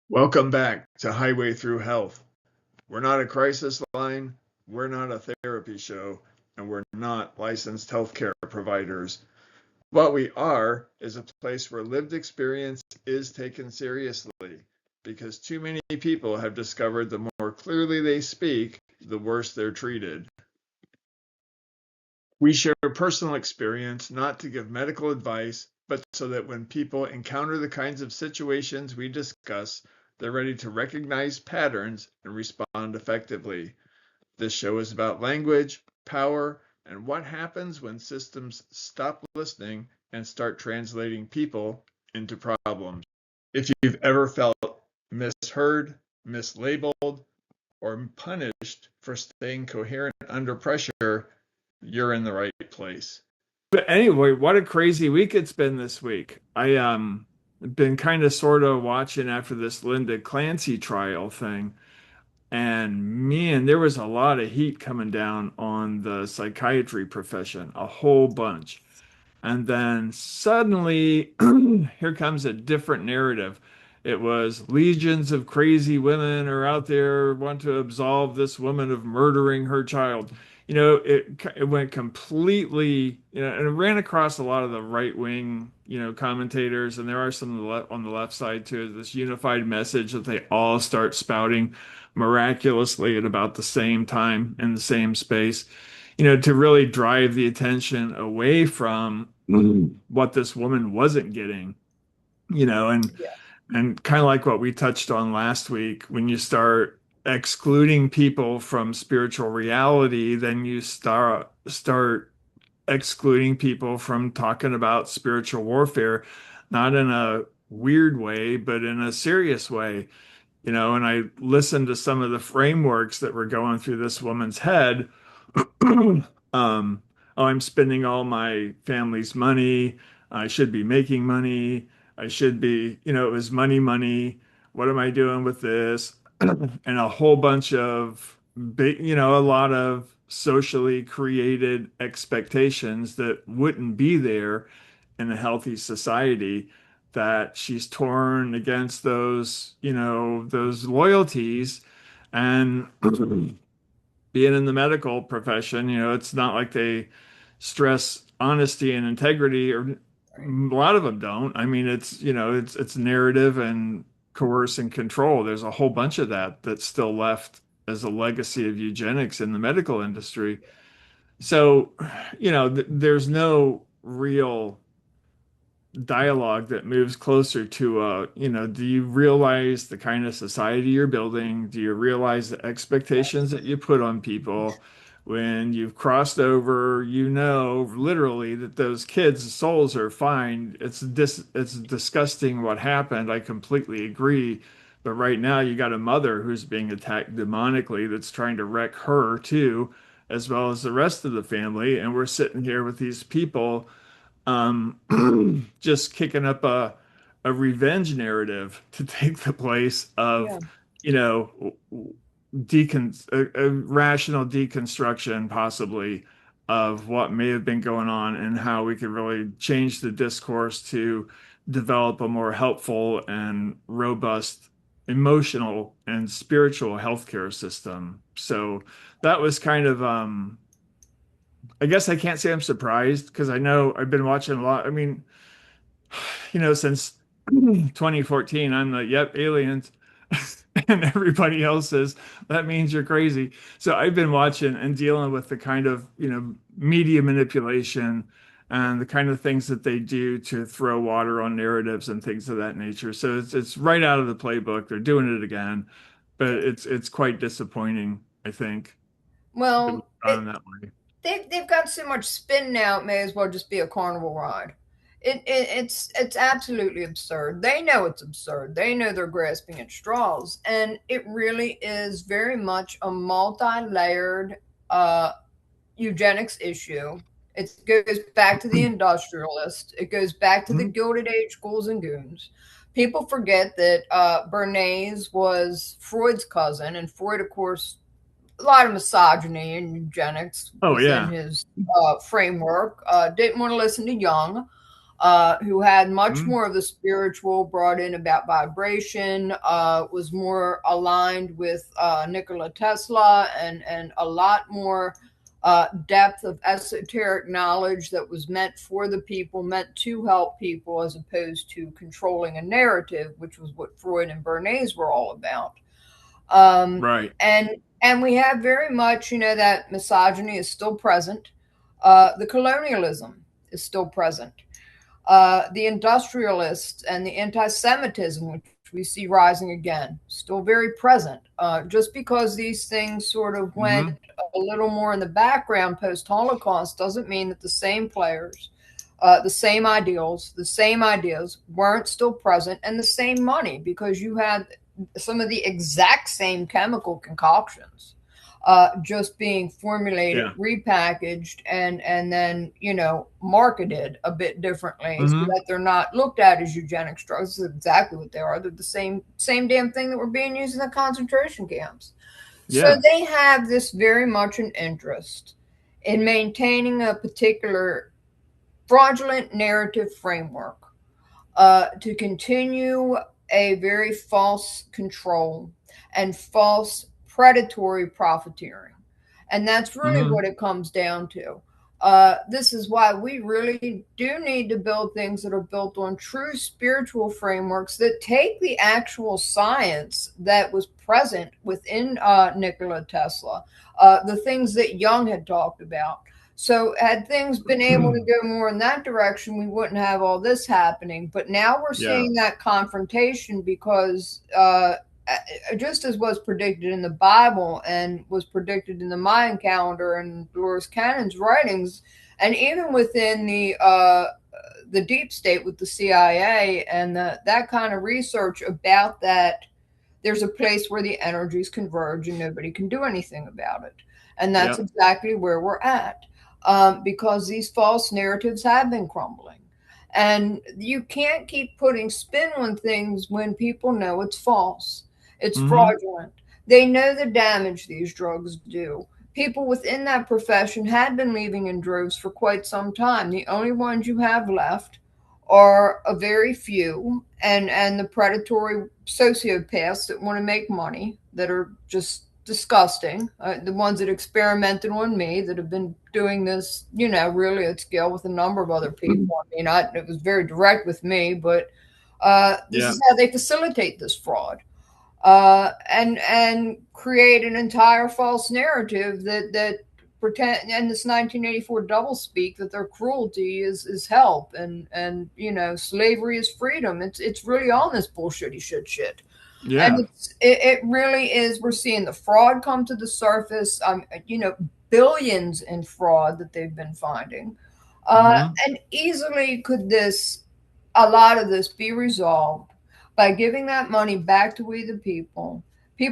Welcome back to Highway Through Health. We're not a crisis line, we're not a therapy show, and we're not licensed healthcare providers. What we are is a place where lived experience is taken seriously because too many people have discovered the more clearly they speak, the worse they're treated. We share personal experience not to give medical advice, but so that when people encounter the kinds of situations we discuss, they're ready to recognize patterns and respond effectively. This show is about language, power, and what happens when systems stop listening and start translating people into problems. If you've ever felt misheard, mislabeled, or punished for staying coherent under pressure, you're in the right place. But anyway, what a crazy week it's been this week. I been kind of sort of watching after this Linda Clancy trial thing. And man, there was a lot of heat coming down on the psychiatry profession, a whole bunch. And then suddenly, here comes a different narrative. It was legions of crazy women are out there want to absolve this woman of murdering her child. It went completely, and it ran across a lot of the right wing, commentators, and there are some on the left side too. This unified message that they all start spouting miraculously at about the same time in the same space, to really drive the attention away from what this woman wasn't getting, you know, and Yeah. and kind of like what we touched on last week, when you start excluding people from spiritual reality, then you start excluding people from talking about spiritual warfare, not in a weird way, but in a serious way. And I listened to some of the frameworks that were going through this woman's head. um, oh, I'm spending all my family's money. I should be making money. I should be, it was money, money. What am I doing with this? And a whole bunch of big, a lot of socially created expectations that wouldn't be there in a healthy society, that she's torn against those loyalties. And being in the medical profession, it's not like they stress honesty and integrity, or a lot of them don't. I mean, it's narrative and coerce and control. There's a whole bunch of that that's still left as a legacy of eugenics in the medical industry. So, there's no real dialogue that moves closer to do you realize the kind of society you're building? Do you realize the expectations that you put on people? When you've crossed over, literally that those kids' souls are fine. It's disgusting what happened. I completely agree. But right now you got a mother who's being attacked demonically that's trying to wreck her too, as well as the rest of the family. And we're sitting here with these people, just kicking up a revenge narrative to take the place of, Yeah. you know, a rational deconstruction, possibly, of what may have been going on and how we could really change the discourse to develop a more helpful and robust emotional and spiritual healthcare system. So that was kind of, I guess I can't say I'm surprised, because I know I've been watching a lot. I mean, since 2014, I'm like, yep, aliens. And everybody else says that means you're crazy. So I've been watching and dealing with the kind of, media manipulation and the kind of things that they do to throw water on narratives and things of that nature. So it's right out of the playbook. They're doing it again, but it's quite disappointing, I think. It was Well, done that way. they've got so much spin now. It may as well just be a carnival ride. It's absolutely absurd. They know it's absurd. They know they're grasping at straws, and it really is very much a multi-layered uh, eugenics issue. It goes back to the industrialist. It goes back to the Mhm. Gilded Age ghouls and goons. People forget that Bernays was Freud's cousin, and Freud, of course, a lot of misogyny and eugenics Oh within yeah. his framework. Didn't want to listen to Young. who had much more of the spiritual brought in about vibration, was more aligned with Nikola Tesla, and a lot more depth of esoteric knowledge that was meant for the people, meant to help people, as opposed to controlling a narrative, which was what Freud and Bernays were all about. Right. And we have very much, that misogyny is still present. The colonialism is still present. The industrialists and the anti-Semitism, which we see rising again, still very present. Just because these things sort of went a little more in the background post-Holocaust doesn't mean that the same players, the same ideals, the same ideas weren't still present, and the same money, because you had some of the exact same chemical concoctions just being formulated, repackaged, and then, marketed a bit differently so that they're not looked at as eugenics drugs. This is exactly what they are. They're the same damn thing that were being used in the concentration camps. So they have this very much an interest in maintaining a particular fraudulent narrative framework to continue a very false control and false predatory profiteering. And that's really what it comes down to. This is why we really do need to build things that are built on true spiritual frameworks that take the actual science that was present within Nikola Tesla, the things that Jung had talked about. So had things been able to go more in that direction, we wouldn't have all this happening. But now we're seeing that confrontation because just as was predicted in the Bible and was predicted in the Mayan calendar and Dolores Cannon's writings, and even within the deep state with the CIA and that kind of research about that, there's a place where the energies converge and nobody can do anything about it. And that's exactly where we're at. Because these false narratives have been crumbling. And you can't keep putting spin on things when people know it's false. It's fraudulent. They know the damage these drugs do. People within that profession had been leaving in droves for quite some time. The only ones you have left are a very few, and the predatory sociopaths that want to make money, that are just disgusting. The ones that experimented on me, that have been doing this, really at scale with a number of other people. I mean, it was very direct with me, but this is how they facilitate this fraud and create an entire false narrative that pretend, and this 1984 doublespeak, that their cruelty is help and slavery is freedom. It's really on this bullshitty shit. Yeah. And it really is. We're seeing the fraud come to the surface. Billions in fraud that they've been finding. And easily could a lot of this be resolved by giving that money back to we the people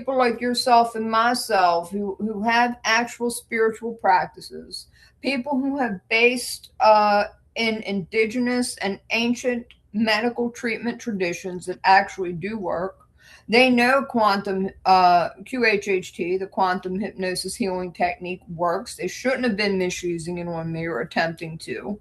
like yourself and myself who have actual spiritual practices, people who have based in indigenous and ancient medical treatment traditions that actually do work. They know quantum QHHT, the quantum hypnosis healing technique, works. They shouldn't have been misusing it on me or attempting to.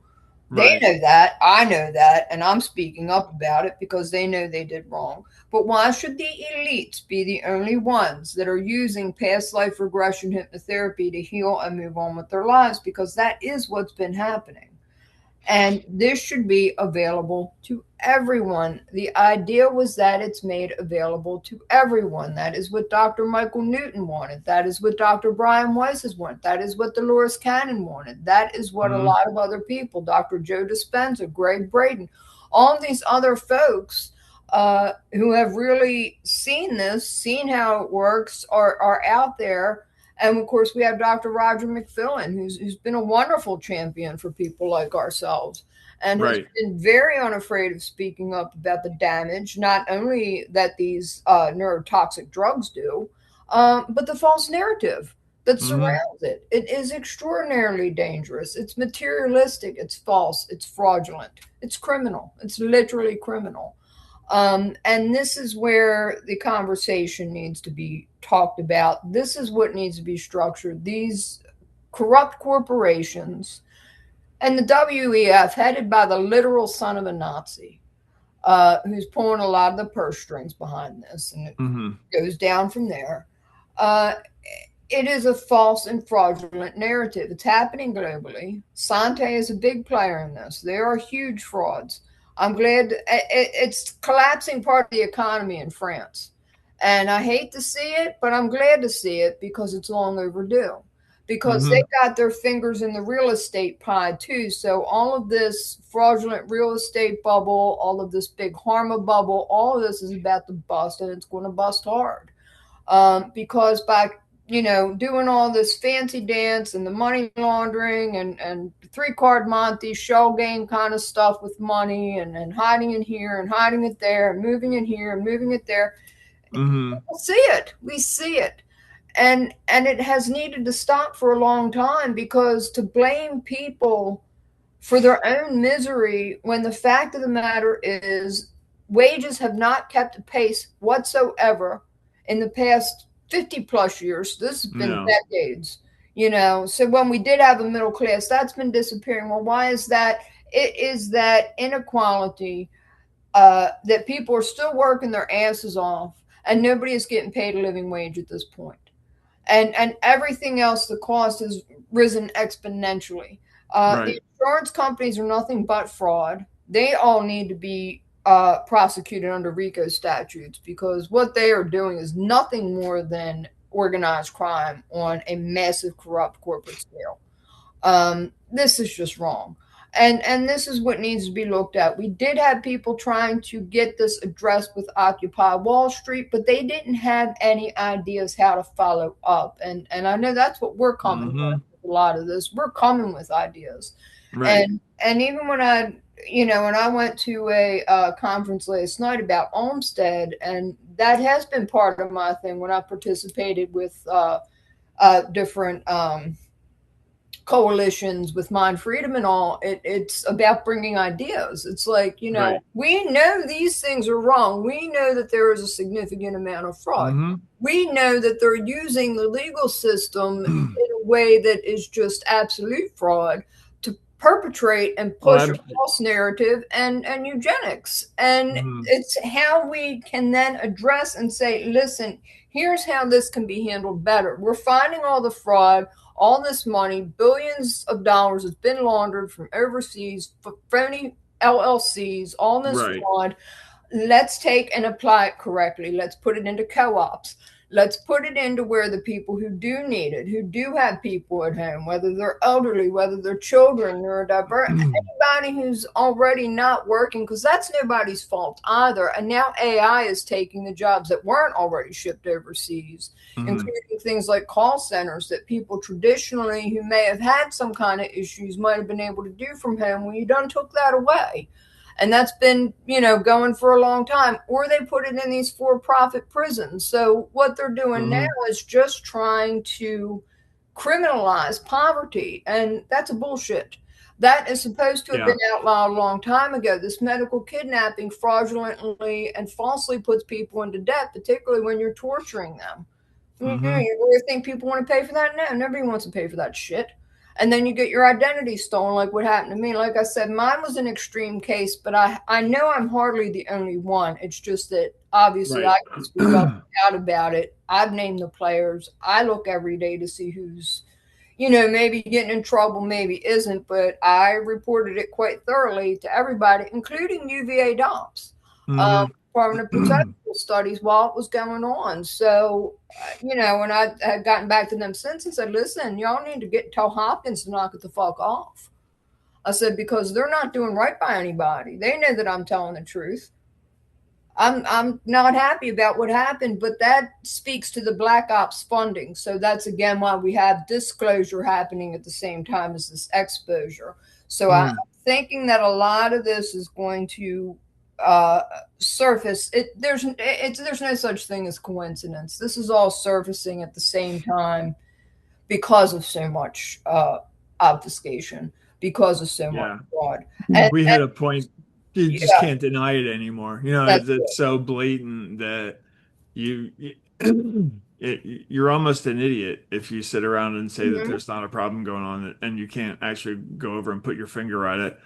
Right. They know that. I know that. And I'm speaking up about it because they know they did wrong. But why should the elites be the only ones that are using past life regression hypnotherapy to heal and move on with their lives? Because that is what's been happening. And this should be available to everyone. The idea was that it's made available to everyone. That is what Dr. Michael Newton wanted. That is what Dr. Brian Weiss has wanted. That is what Dolores Cannon wanted. That is what a lot of other people, Dr. Joe Dispenza, Greg Braden, all of these other folks who have really seen this, seen how it works, are out there. And of course, we have Dr. Roger McFillin, who's been a wonderful champion for people like ourselves, and has been very unafraid of speaking up about the damage, not only that these neurotoxic drugs do, but the false narrative that surrounds it. It is extraordinarily dangerous. It's materialistic. It's false. It's fraudulent. It's criminal. It's literally criminal. And this is where the conversation needs to be talked about. This is what needs to be structured. These corrupt corporations And the WEF, headed by the literal son of a Nazi, who's pulling a lot of the purse strings behind this, and it goes down from there. It is a false and fraudulent narrative. It's happening globally. Sante is a big player in this. There are huge frauds. I'm glad it's collapsing part of the economy in France. And I hate to see it, but I'm glad to see it because it's long overdue. Because they got their fingers in the real estate pie too. So all of this fraudulent real estate bubble, all of this big Harma bubble, all of this is about to bust, and it's going to bust hard. Because by doing all this fancy dance and the money laundering and 3-card Monte shell game kind of stuff with money and hiding in here and hiding it there and moving in here and moving it there, we see it. And it has needed to stop for a long time, because to blame people for their own misery when the fact of the matter is wages have not kept a pace whatsoever in the past 50 plus years. This has been decades, so when we did have a middle class, that's been disappearing. Well, why is that? It is that inequality, that people are still working their asses off and nobody is getting paid a living wage at this point. And everything else, the cost has risen exponentially. The insurance companies are nothing but fraud. They all need to be prosecuted under RICO statutes, because what they are doing is nothing more than organized crime on a massive corrupt corporate scale. This is just wrong. And this is what needs to be looked at. We did have people trying to get this addressed with Occupy Wall Street, but they didn't have any ideas how to follow up. And I know that's what we're coming with a lot of this. We're coming with ideas. Right. And even when I went to a conference last night about Olmsted, and that has been part of my thing when I participated with different coalitions with Mind Freedom and all. It's about bringing ideas. It's like, we know these things are wrong. We know that there is a significant amount of fraud. We know that they're using the legal system in a way that is just absolute fraud to perpetrate and push a false narrative and eugenics. And it's how we can then address and say, listen, here's how this can be handled better. We're finding all the fraud, all this money, billions of dollars has been laundered from overseas, phony LLCs, all this fraud. Let's take and apply it correctly. Let's put it into co-ops. Let's put it into where the people who do need it, who do have people at home, whether they're elderly, whether they're children, neurodivergent, anybody who's already not working, because that's nobody's fault either. And now AI is taking the jobs that weren't already shipped overseas, including things like call centers that people traditionally who may have had some kind of issues might have been able to do from home. Well, you done took that away. And that's been, going for a long time. Or they put it in these for-profit prisons. So what they're doing now is just trying to criminalize poverty. And that's a bullshit. That is supposed to have been outlawed a long time ago. This medical kidnapping fraudulently and falsely puts people into debt, particularly when you're torturing them. You really think people want to pay for that? No, nobody wants to pay for that shit. And then you get your identity stolen, like what happened to me. Like I said, mine was an extreme case, but I know I'm hardly the only one. It's just that obviously I can speak up out about it. I've named the players. I look every day to see who's, maybe getting in trouble, maybe isn't, but I reported it quite thoroughly to everybody, including UVA DOPS, Department of Potential Studies, while it was going on. So, when I had gotten back to them since and said, listen, y'all need to tell Hopkins to knock it the fuck off. I said, because they're not doing right by anybody. They know that I'm telling the truth. I'm not happy about what happened, but that speaks to the Black Ops funding. So that's, again, why we have disclosure happening at the same time as this exposure. So I'm thinking that a lot of this is going to surface. There's no such thing as coincidence. This is all surfacing at the same time because of so much obfuscation, because of so much fraud. And we had a point. You just can't deny it anymore. It's so blatant that you're almost an idiot if you sit around and say that Mhm. there's not a problem going on and you can't actually go over and put your finger on it.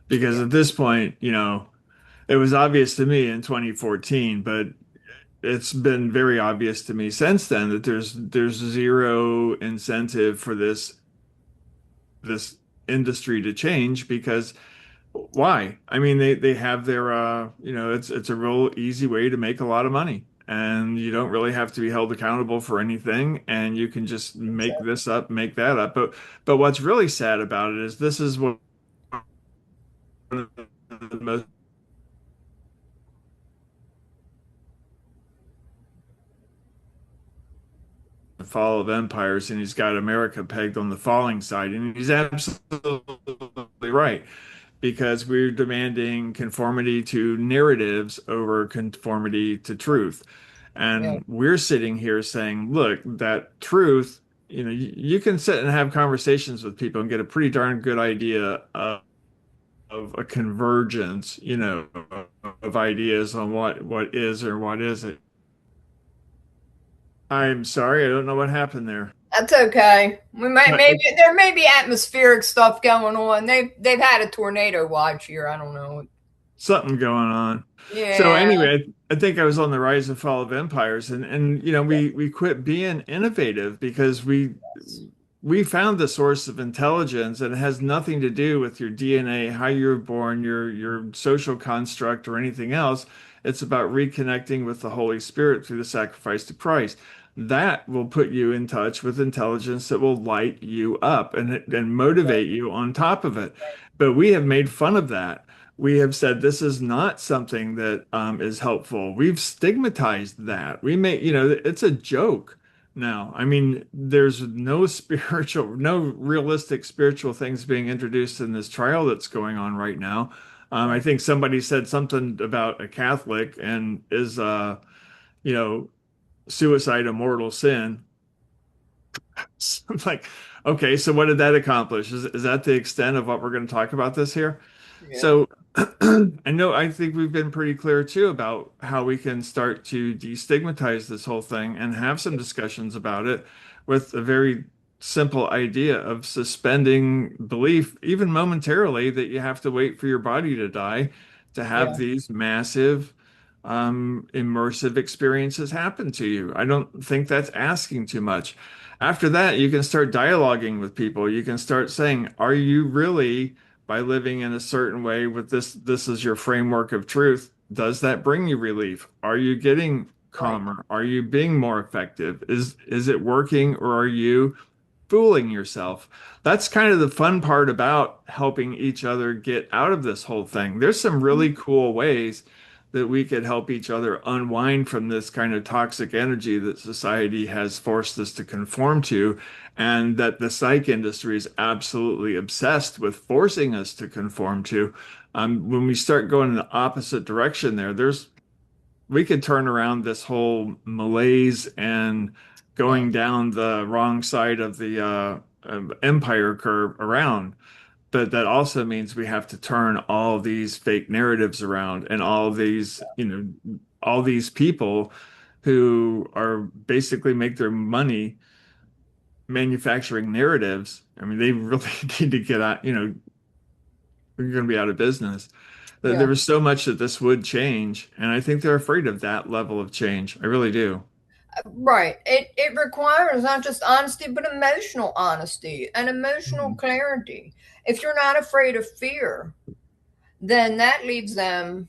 Because Yeah. at this point, it was obvious to me in 2014, but it's been very obvious to me since then that there's zero incentive for this industry to change because why? I mean, they have their it's a real easy way to make a lot of money. And you don't really have to be held accountable for anything, and you can just make Exactly. this up, make that up. But what's really sad about it is this is one of the most fall of empires, and he's got America pegged on the falling side, and he's absolutely right because we're demanding conformity to narratives over conformity to truth. Yeah. And we're sitting here saying, look, that truth, you can sit and have conversations with people and get a pretty darn good idea of a convergence, of ideas on what is or what isn't. I'm sorry, I don't know what happened there. That's okay. We might Uh, maybe there may be atmospheric stuff going on. They've had a tornado watch here. I don't know. Something going on. So Yeah. anyway, I think I was on the rise and fall of empires, and we quit being innovative because we found the source of intelligence, and it has nothing to do with your DNA, how you were born, your social construct, or anything else. It's about reconnecting with the Holy Spirit through the sacrifice of Christ. That will put you in touch with intelligence that will light you up and motivate you on top of it. But we have made fun of that. We have said this is not something that is helpful. We've stigmatized that. We make, it's a joke now. I mean, there's no no realistic spiritual things being introduced in this trial that's going on right now. I think somebody said something about a Catholic and is, you know, suicide a mortal sin. So I'm like, okay, so what did that accomplish? Is that the extent of what we're going to talk about this here? Yeah. So I think we've been pretty clear too about how we can start to destigmatize this whole thing and have some discussions about it with a very simple idea of suspending belief, even momentarily, that you have to wait for your body to die to have Yeah. these massive, immersive experiences happen to you. I don't think that's asking too much. After that, you can start dialoguing with people. You can start saying, are you really, by living in a certain way with this is your framework of truth, does that bring you relief? Are you getting Right. calmer? Are you being more effective? Is it working, or are you fooling yourself? That's kind of the fun part about helping each other get out of this whole thing. There's some really cool ways that we could help each other unwind from this kind of toxic energy that society has forced us to conform to, and that the psych industry is absolutely obsessed with forcing us to conform to. When we start going in the opposite direction we could turn around this whole malaise and Yeah. going down the wrong side of the empire curve around. But that also means we have to turn all these fake narratives around, and all these people who are basically make their money manufacturing narratives. I mean, they really need to get out, we're going to be out of business. There Yeah. was so much that this would change, and I think they're afraid of that level of change. I really do. Right. It requires not just honesty, but emotional honesty and emotional Mhm. clarity. If you're not afraid of fear, then that leaves them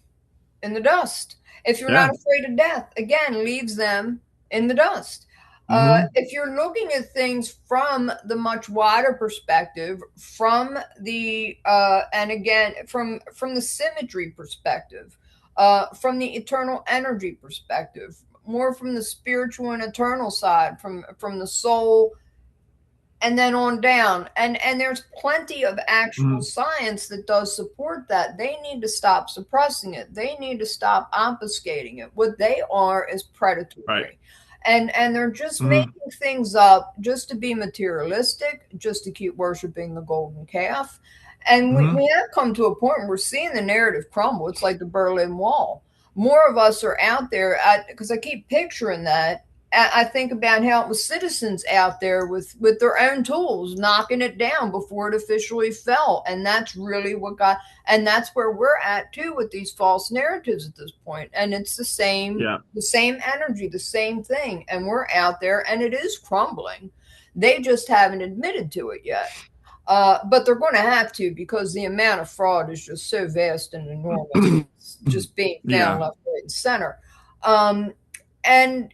in the dust. If you're Yeah. not afraid of death, again, leaves them in the dust. Hmm. If you're looking at things from the much wider perspective, from the and again from the symmetry perspective, from the eternal energy perspective, more from the spiritual and eternal side, from the soul and then on down, and there's plenty of actual Hmm. science that does support that. They need to stop suppressing it. They need to stop obfuscating it. What they are is Right. predatory, and they're just Hmm. making things up just to be materialistic, just to keep worshiping the golden calf. And Hmm. we have come to a point where we're seeing the narrative crumble. It's like the Berlin Wall. More of us are out there because I keep picturing that, I think about how it was citizens out there with their own tools knocking it down before it officially fell, and that's really what got. And that's where we're at too with these false narratives at this point. And it's Yeah. the same energy, the same thing, and we're out there, and it is crumbling. They just haven't admitted to it yet. But they're going to have to, because the amount of fraud is just so vast and enormous. It's just being found Yeah. left, right, and center. And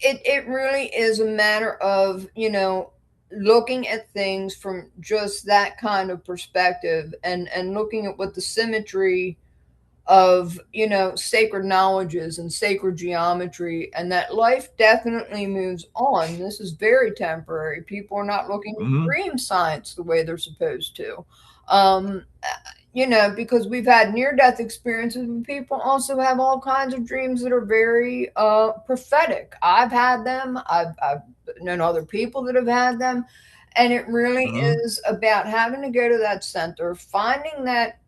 it really is a matter of, looking at things from just that kind of perspective, and looking at what the symmetry of, sacred knowledges and sacred geometry, and that life definitely moves on. This is very temporary. People are not looking at Mhm. dream science the way they're supposed to. um because we've had near-death experiences, and people also have all kinds of dreams that are very prophetic. I've had them. I've known other people that have had them, and it really Mhm. is about having to go to that center, finding that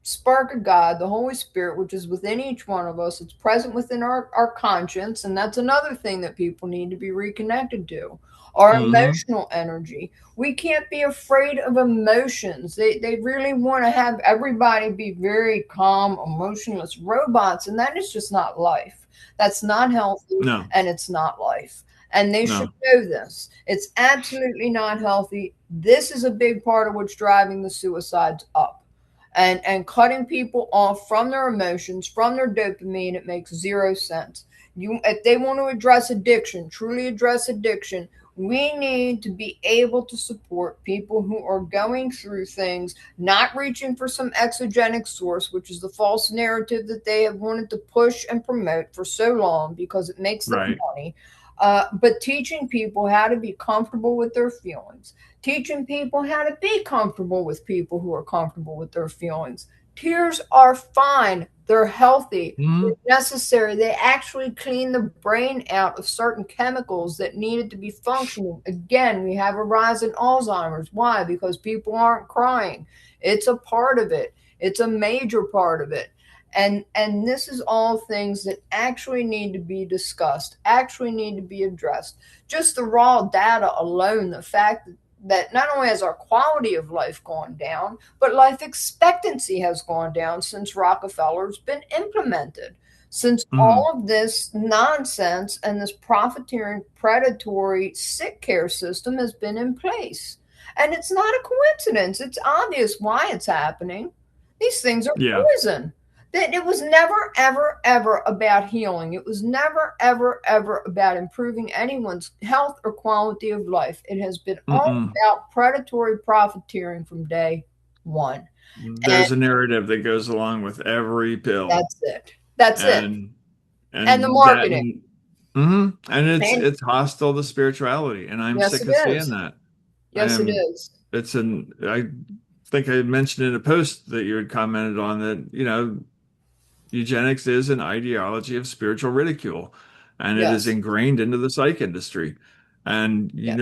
spark of God, the Holy Spirit, which is within each one of us. It's present within our conscience. And that's another thing that people need to be reconnected to, our Mhm. emotional energy. We can't be afraid of emotions. They really want to have everybody be very calm, emotionless robots. And that is just not life. That's not healthy, No. and it's not life. And they should No. know this. It's absolutely not healthy. This is a big part of what's driving the suicides up, and cutting people off from their emotions, from their dopamine. It makes zero sense. If they want to address addiction, truly address addiction, we need to be able to support people who are going through things, not reaching for some exogenic source, which is the false narrative that they have wanted to push and promote for so long because it makes them Right. money. But teaching people how to be comfortable with their feelings, teaching people how to be comfortable with people who are comfortable with their feelings. Tears are fine, they're healthy, they're Mhm. necessary. They actually clean the brain out of certain chemicals that needed to be functioning. Again, we have a rise in Alzheimer's. Why? Because people aren't crying. It's a part of it, it's a major part of it. And this is all things that actually need to be discussed, actually need to be addressed. Just the raw data alone, the fact that not only has our quality of life gone down, but life expectancy has gone down since Rockefeller's been implemented, since Mhm. all of this nonsense and this profiteering, predatory sick care system has been in place. And it's not a coincidence. It's obvious why it's happening. These things are Yeah. poison. That it was never, ever, ever about healing. It was never, ever, ever about improving anyone's health or quality of life. It has been all Mm-mm. about predatory profiteering from day one. And There's a narrative that goes along with every pill, that's it. That's it. and And the and that marketing. and And it's hostile to spirituality, and I'm yes, sick it of seeing is. that. I Yes, it am. is. I think I mentioned in a post that you had commented on that, eugenics is an ideology of spiritual ridicule, and it is Yes. ingrained into the psych industry. And Yeah.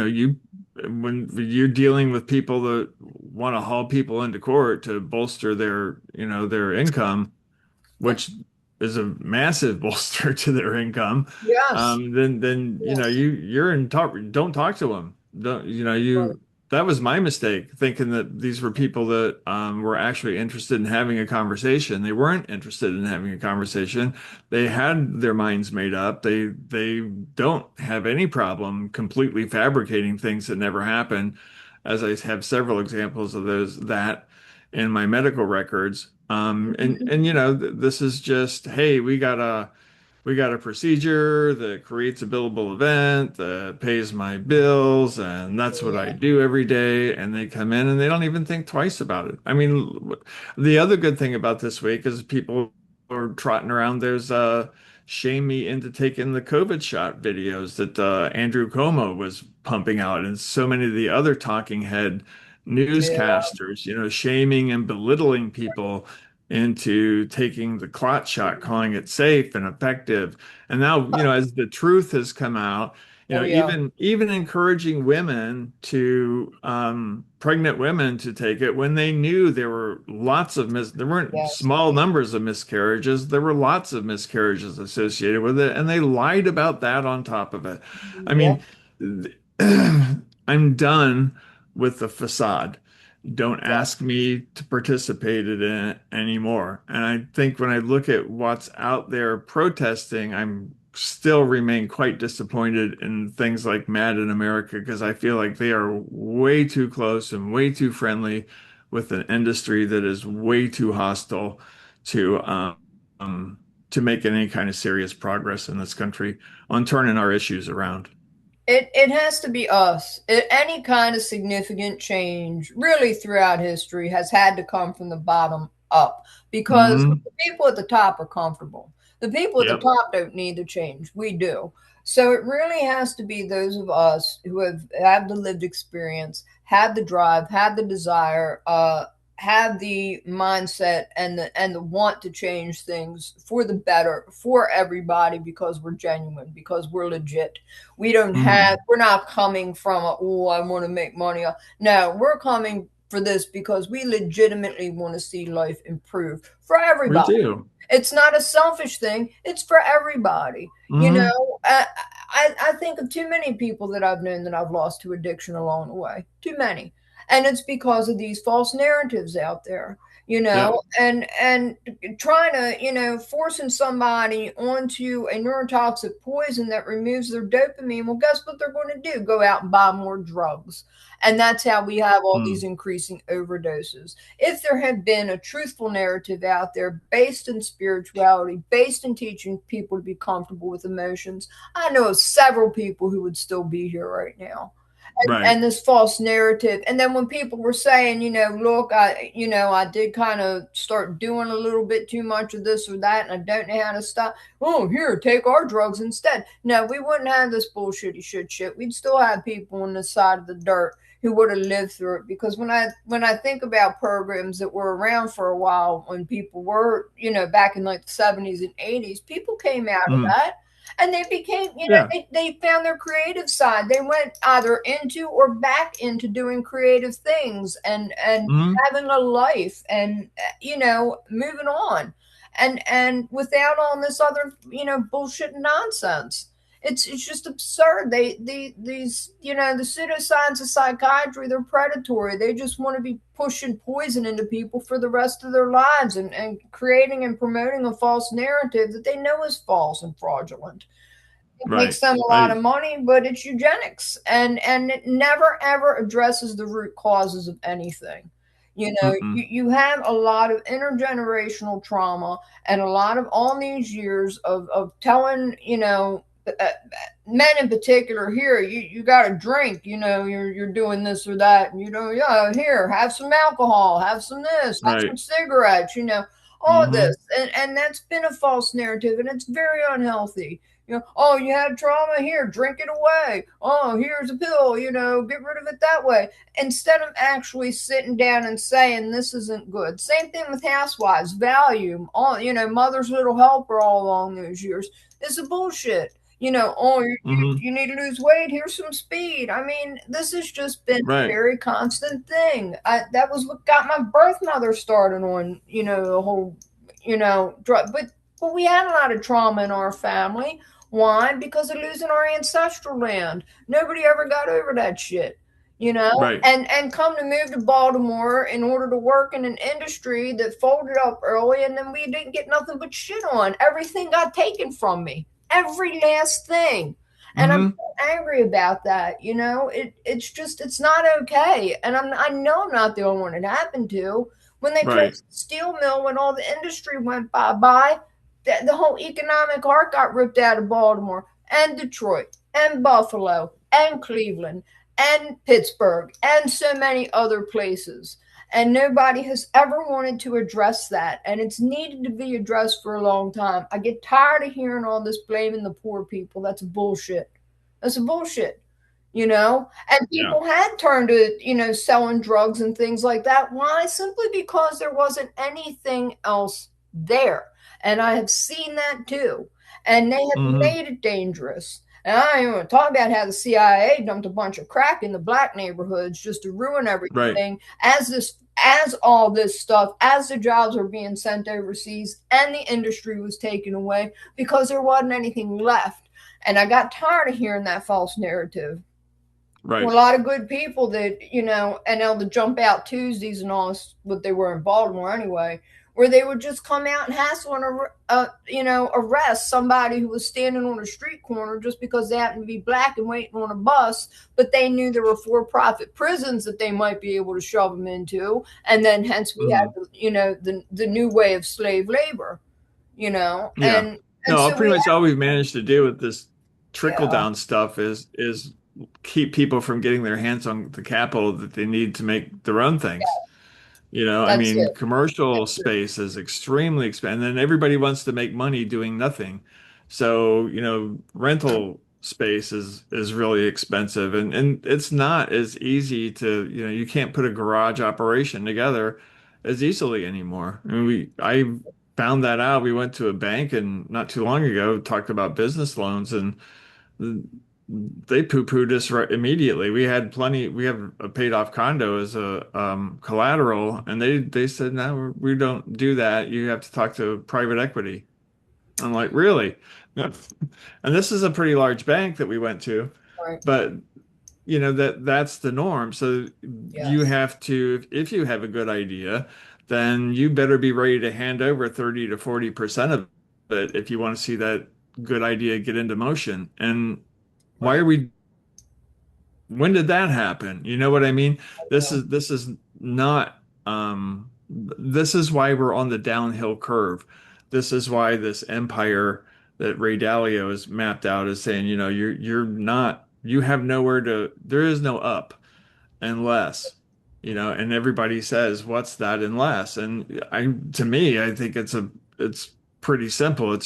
when you're dealing with people that want to haul people into court to bolster their income, Yeah. which is a massive bolster to their income, Yes. then Yes. you're in talk. Don't talk to them. Don't Right. you? That was my mistake, thinking that these were people that were actually interested in having a conversation. They weren't interested in having a conversation. They had their minds made up. They don't have any problem completely fabricating things that never happened, as I have several examples of that in my medical records. And Mhm. this is just, hey, we got a procedure that creates a billable event that pays my bills, and that's what I Yeah. do every day. And they come in and they don't even think twice about it. I mean, the other good thing about this week is people are trotting around. There's shame me into taking the COVID shot videos that Andrew Cuomo was pumping out, and so many of the other talking head Yeah. newscasters, shaming and belittling people into taking the clot shot, calling it safe and effective. And now, as the truth has come out, even encouraging women to pregnant women to take it when they knew there were there weren't small numbers of miscarriages, there were lots of miscarriages associated with it, and they lied about that on top of it. I mean, I'm done with the facade. Don't ask me to participate in it anymore. And I think when I look at what's out there protesting, I'm still remain quite disappointed in things like Mad in America, because I feel like they are way too close and way too friendly with an industry that is way too hostile to make any kind of serious progress in this country on turning our issues around. It has to be us. Any kind of significant change, really throughout history, has had to come from the bottom up, because the people at the top are comfortable. The people at the top don't need the change. We do. So it really has to be those of us who have the lived experience, have the drive, have the desire, have the mindset and the want to change things for the better for everybody, because we're genuine, because we're legit. We don't we're not coming from I want to make money. No, we're coming for this because we legitimately want to see life improve for everybody. We do. It's not a selfish thing. It's for everybody. You know, I think of too many people that I've known that I've lost to addiction along the way. Too many. And it's because of these false narratives out there, you know, and trying to, you know, forcing somebody onto a neurotoxic poison that removes their dopamine. Well, guess what they're going to do? Go out and buy more drugs. And that's how we have all these increasing overdoses. If there had been a truthful narrative out there based in spirituality, based in teaching people to be comfortable with emotions, I know of several people who would still be here right now. And this false narrative. And then when people were saying, you know, look, I did kind of start doing a little bit too much of this or that, and I don't know how to stop. Oh, here, take our drugs instead. No, we wouldn't have this bullshitty shit. We'd still have people on the side of the dirt who would have lived through it. Because when I think about programs that were around for a while, when people were, you know, back in like the 70s and 80s, people came out of that. And they became, you know, they found their creative side. They went either into or back into doing creative things and having a life and, you know, moving on. And without all this other, you know, bullshit and nonsense. It's just absurd. These, you know, the pseudoscience of psychiatry, they're predatory. They just want to be pushing poison into people for the rest of their lives and creating and promoting a false narrative that they know is false and fraudulent. It makes them a lot of money, but it's eugenics, and it never ever addresses the root causes of anything. You know, you have a lot of intergenerational trauma and a lot of all these years of telling, you know, men in particular, here, you got to drink, you know, you're doing this or that, and you know, here, have some alcohol, have some this, have some cigarettes, you know, all of this, and that's been a false narrative, and it's very unhealthy. You know, oh, you had trauma, here, drink it away. Oh, here's a pill, you know, get rid of it that way. Instead of actually sitting down and saying this isn't good. Same thing with housewives, Valium, all, you know, Mother's Little Helper all along those years. It's a bullshit. You know, oh, you need to lose weight. Here's some speed. I mean, this has just been a very constant thing. That was what got my birth mother started on, you know, the whole, you know, drug. But we had a lot of trauma in our family. Why? Because of losing our ancestral land. Nobody ever got over that shit. You know, and come to move to Baltimore in order to work in an industry that folded up early, and then we didn't get nothing but shit on. Everything got taken from me. Every last thing. And I'm angry about that. You know, it's not okay. And I know I'm not the only one it happened to. When they closed the steel mill, when all the industry went bye-bye, the whole economic heart got ripped out of Baltimore and Detroit and Buffalo and Cleveland and Pittsburgh and so many other places. And nobody has ever wanted to address that. And it's needed to be addressed for a long time. I get tired of hearing all this blaming the poor people. That's bullshit. That's a bullshit, you know? And people had turned to, you know, selling drugs and things like that. Why? Simply because there wasn't anything else there. And I have seen that too. and they had Mhm. made it dangerous. And I don't even want to talk about how the CIA dumped a bunch of crack in the black neighborhoods just to ruin Right. everything. As all this stuff, as the jobs were being sent overseas and the industry was taken away because there wasn't anything left. And I got tired of hearing that false narrative. Right. Well, a lot of good people that, you know, and the jump out Tuesdays and all this, what they were in Baltimore anyway, where they would just come out and hassle and, you know, arrest somebody who was standing on a street corner just because they happened to be black and waiting on a bus, but they knew there were for-profit prisons that they might be able to shove them into. And then hence we had, you know, the new way of slave labor, you know, Yeah. and No, so pretty much all we've managed to do with this trickle yeah, down stuff is keep people from getting their hands on the capital that they need to make their own things. You know, I that's mean, it. commercial That's it. space is extremely expensive, and everybody wants to make money doing nothing. So, you know, rental space is really expensive, and it's not as easy to, you know, you can't put a garage operation together as easily anymore. I mean, I found that out. We went to a bank and not too long ago talked about business loans, and they poo-pooed us right immediately. We had plenty. We have a paid-off condo as a collateral, and they said, no, we don't do that. You have to talk to private equity. I'm like, really? No. And this is a pretty large bank that we went to, Right. but you know that's the norm. So you Yes. have to, if you have a good idea, then you better be ready to hand over 30 to 40% of it if you want to see that good idea get into motion. And why Right. are we when did that happen? You know what I mean? This Yeah. is not this is why we're on the downhill curve. This is why this empire that Ray Dalio has mapped out is saying, you know, you're not you have nowhere to there is no up unless, you know, and everybody says, what's that unless? And I to me, I think it's pretty simple.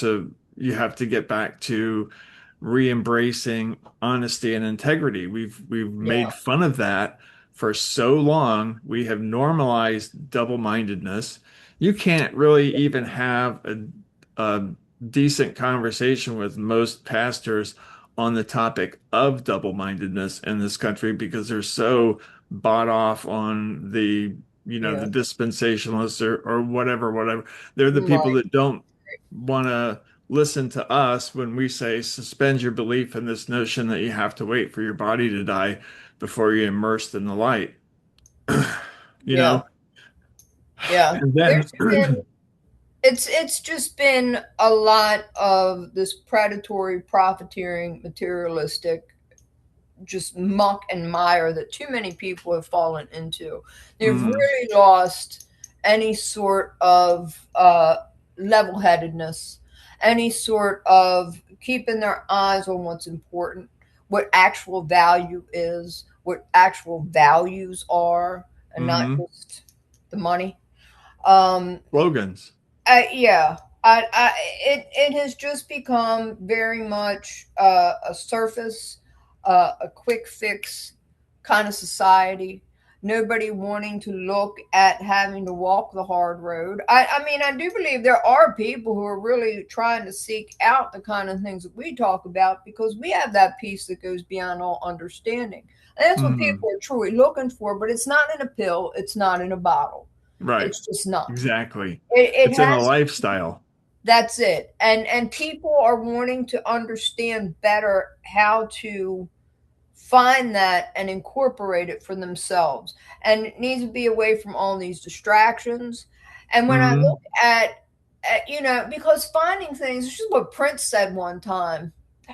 You have to get back to re-embracing honesty and integrity. We've Yeah. made fun of that for so long. We have normalized double-mindedness. You can't really even have a decent conversation with most pastors on the topic of double-mindedness in this country because they're so bought off on the Yeah. the dispensationalists or whatever. They're the people Right. that don't want to listen to us when we say suspend your belief in this notion that you have to wait for your body to die before you're immersed in the light. You Yeah. know, Yeah. and There's been then it's just been a lot of this predatory, profiteering, materialistic, just muck and mire that too many people have fallen into. They've mm, really lost any sort of level-headedness, any sort of keeping their eyes on what's important, what actual value is, what actual values are, and not mm, just the money. Um, slogans. yeah, it has just become very much a surface, a quick fix kind of society. Nobody wanting to look at having to walk the hard road. I mean, I do believe there are people who are really trying to seek out the kind of things that we talk about because we have that peace that goes beyond all understanding. And that's what Mm, people are truly looking for, but it's not in a pill, it's not in a bottle. right. It's just not. Exactly. It It's in a has lifestyle. that's it. And people are wanting to understand better how to find that and incorporate it for themselves. And it needs to be away from all these distractions. And when I Mm, look at you know, because finding things, this is what Prince said one time.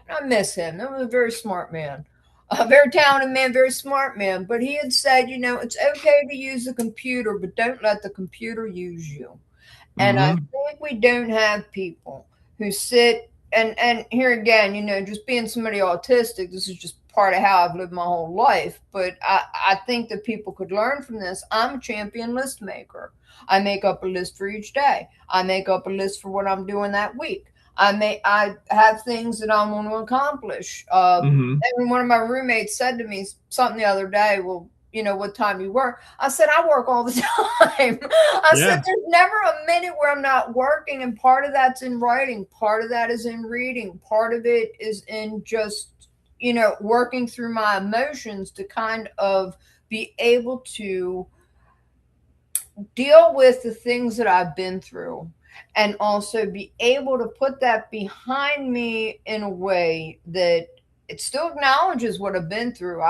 I miss him. That was a very smart man. A very talented man, very smart man. But he had said, you know, it's okay to use the computer, but don't let the computer use you. And I mm, think we don't have people who sit and here again, you know, just being somebody autistic, this is just part of how I've lived my whole life. But I think that people could learn from this. I'm a champion list maker. I make up a list for each day. I make up a list for what I'm doing that week. I have things that I want to accomplish. mm, And one of my roommates said to me something the other day. Well, what time you work. I said, I work all the time. I said, there's never a minute where I'm not working. And part of that's in writing. Part of that is in reading. Part of it is in just, working through my emotions to kind of be able to deal with the things that I've been through, and also be able to put that behind me in a way that it still acknowledges what I've been through.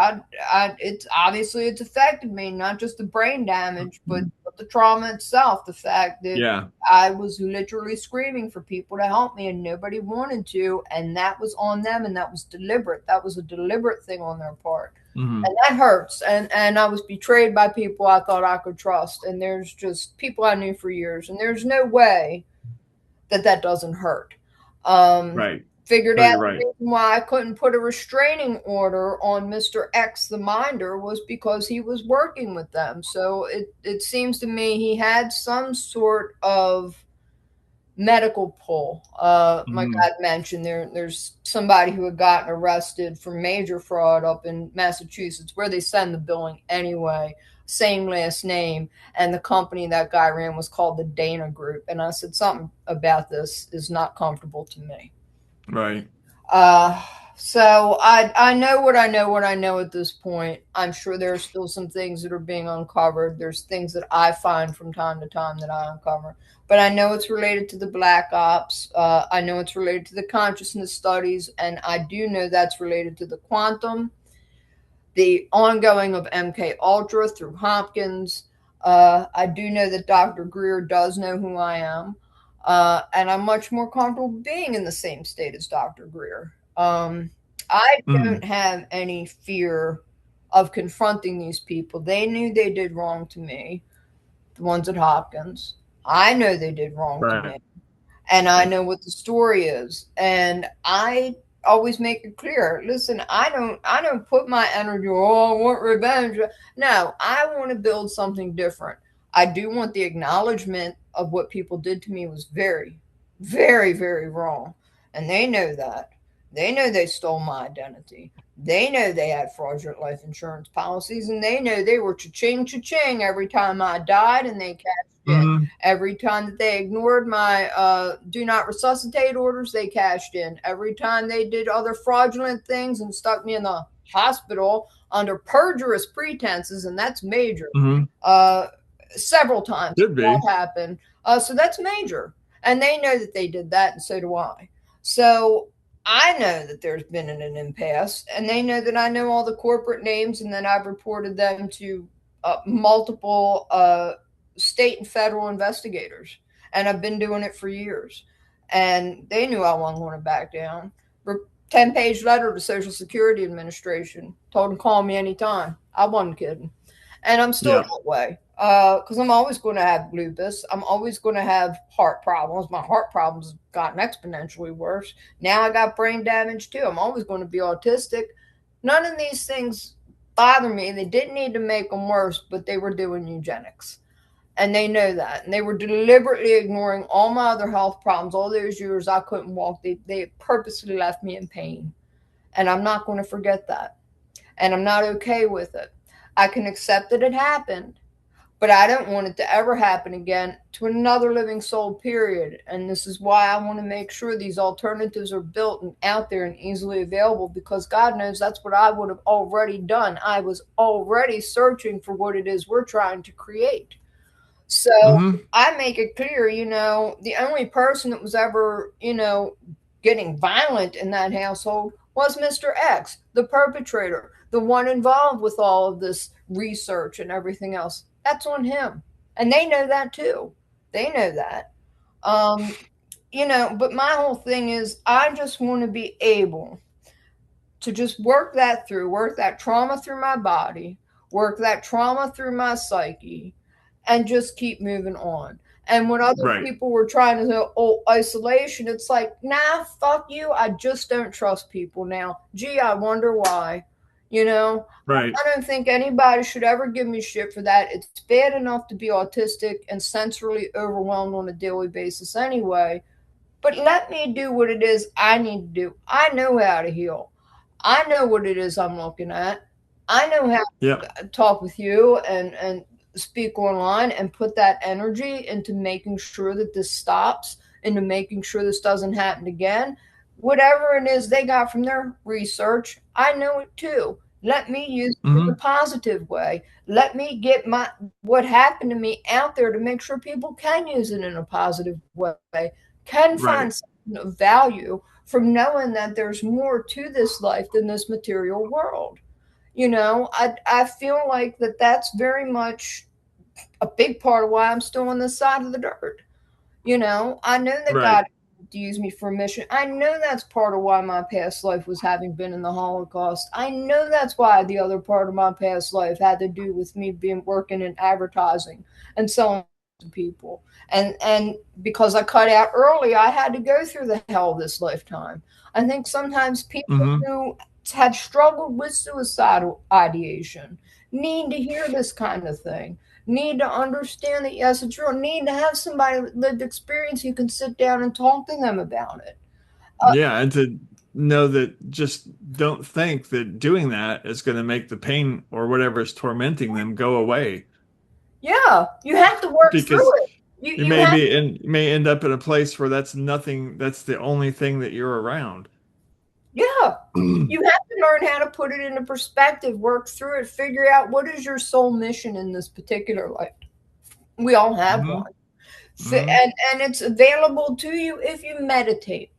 It's obviously it's affected me, not just the brain damage, but the trauma itself. The fact that I was literally screaming for people to help me and nobody wanted to, and that was on them, and that was deliberate. That was a deliberate thing on their part. And that hurts. And I was betrayed by people I thought I could trust. And there's just people I knew for years. And there's no way that doesn't hurt. Figured out the reason why I couldn't put a restraining order on Mr. X, the minder, was because he was working with them. So it seems to me he had some sort of medical pull. Like I mentioned, there's somebody who had gotten arrested for major fraud up in Massachusetts, where they send the billing anyway, same last name, and the company that guy ran was called the Dana Group. And I said, something about this is not comfortable to me. So I know what I know at this point. I'm sure there are still some things that are being uncovered. There's things that I find from time to time that I uncover. But I know it's related to the Black Ops. I know it's related to the consciousness studies. And I do know that's related to the quantum, the ongoing of MK Ultra through Hopkins. I do know that Dr. Greer does know who I am. And I'm much more comfortable being in the same state as Dr. Greer. I don't have any fear of confronting these people. They knew they did wrong to me, the ones at Hopkins. I know they did wrong to me. And I know what the story is. And I always make it clear. Listen, I don't put my energy, I want revenge. No, I want to build something different. I do want the acknowledgement of what people did to me was very, very, very wrong. And they know that. They know they stole my identity. They know they had fraudulent life insurance policies, and they know they were cha-ching, cha-ching every time I died, and they cashed in. Every time that they ignored my do not resuscitate orders, they cashed in. Every time they did other fraudulent things and stuck me in the hospital under perjurious pretenses, and that's major. Several times that happened. So that's major. And they know that they did that, and so do I. So I know that there's been an impasse, and they know that I know all the corporate names, and then I've reported them to multiple state and federal investigators. And I've been doing it for years. And they knew I wasn't going to back down. 10-page letter to Social Security Administration. Told them to call me anytime. I wasn't kidding. And I'm still that way. Because I'm always going to have lupus. I'm always going to have heart problems. My heart problems have gotten exponentially worse. Now I got brain damage too. I'm always going to be autistic. None of these things bother me. They didn't need to make them worse, but they were doing eugenics. And they know that. And they were deliberately ignoring all my other health problems. All those years I couldn't walk. They purposely left me in pain. And I'm not going to forget that. And I'm not okay with it. I can accept that it happened. But I don't want it to ever happen again to another living soul, period. And this is why I want to make sure these alternatives are built and out there and easily available, because God knows that's what I would have already done. I was already searching for what it is we're trying to create. So I make it clear, the only person that was ever, getting violent in that household was Mr. X, the perpetrator, the one involved with all of this research and everything else. That's on him. And they know that too. They know that. But my whole thing is I just want to be able to just work that trauma through my body, work that trauma through my psyche, and just keep moving on. And when other people were trying to say, isolation, it's like, nah, fuck you. I just don't trust people now. Gee, I wonder why. I don't think anybody should ever give me shit for that. It's bad enough to be autistic and sensorily overwhelmed on a daily basis anyway. But let me do what it is I need to do. I know how to heal. I know what it is I'm looking at. I know how Yeah. to talk with you and speak online and put that energy into making sure that this stops, into making sure this doesn't happen again. Whatever it is they got from their research, I know it too. Let me use it in a Hmm. positive way. Let me get my what happened to me out there to make sure people can use it in a positive way, can Right. find something of value from knowing that there's more to this life than this material world. I feel like that's very much a big part of why I'm still on this side of the dirt. I know that Right. God used me for a mission. I know that's part of why my past life was having been in the Holocaust. I know that's why the other part of my past life had to do with me being working in advertising and selling to people. And because I cut out early, I had to go through the hell of this lifetime. I think sometimes people Hmm. who have struggled with suicidal ideation need to hear this kind of thing, need to understand that yes, it's real, need to have somebody with lived experience who can sit down and talk to them about it. Uh, Yeah, and to know that just don't think that doing that is going to make the pain or whatever is tormenting them go away, yeah, you have to work through because it. You you you may have be and you may end up in a place where that's nothing, that's the only thing that you're around. Yeah, you have to learn how to put it into perspective, work through it, figure out what is your soul mission in this particular life. We all have Hmm. one. Hmm. And it's available to you if you meditate,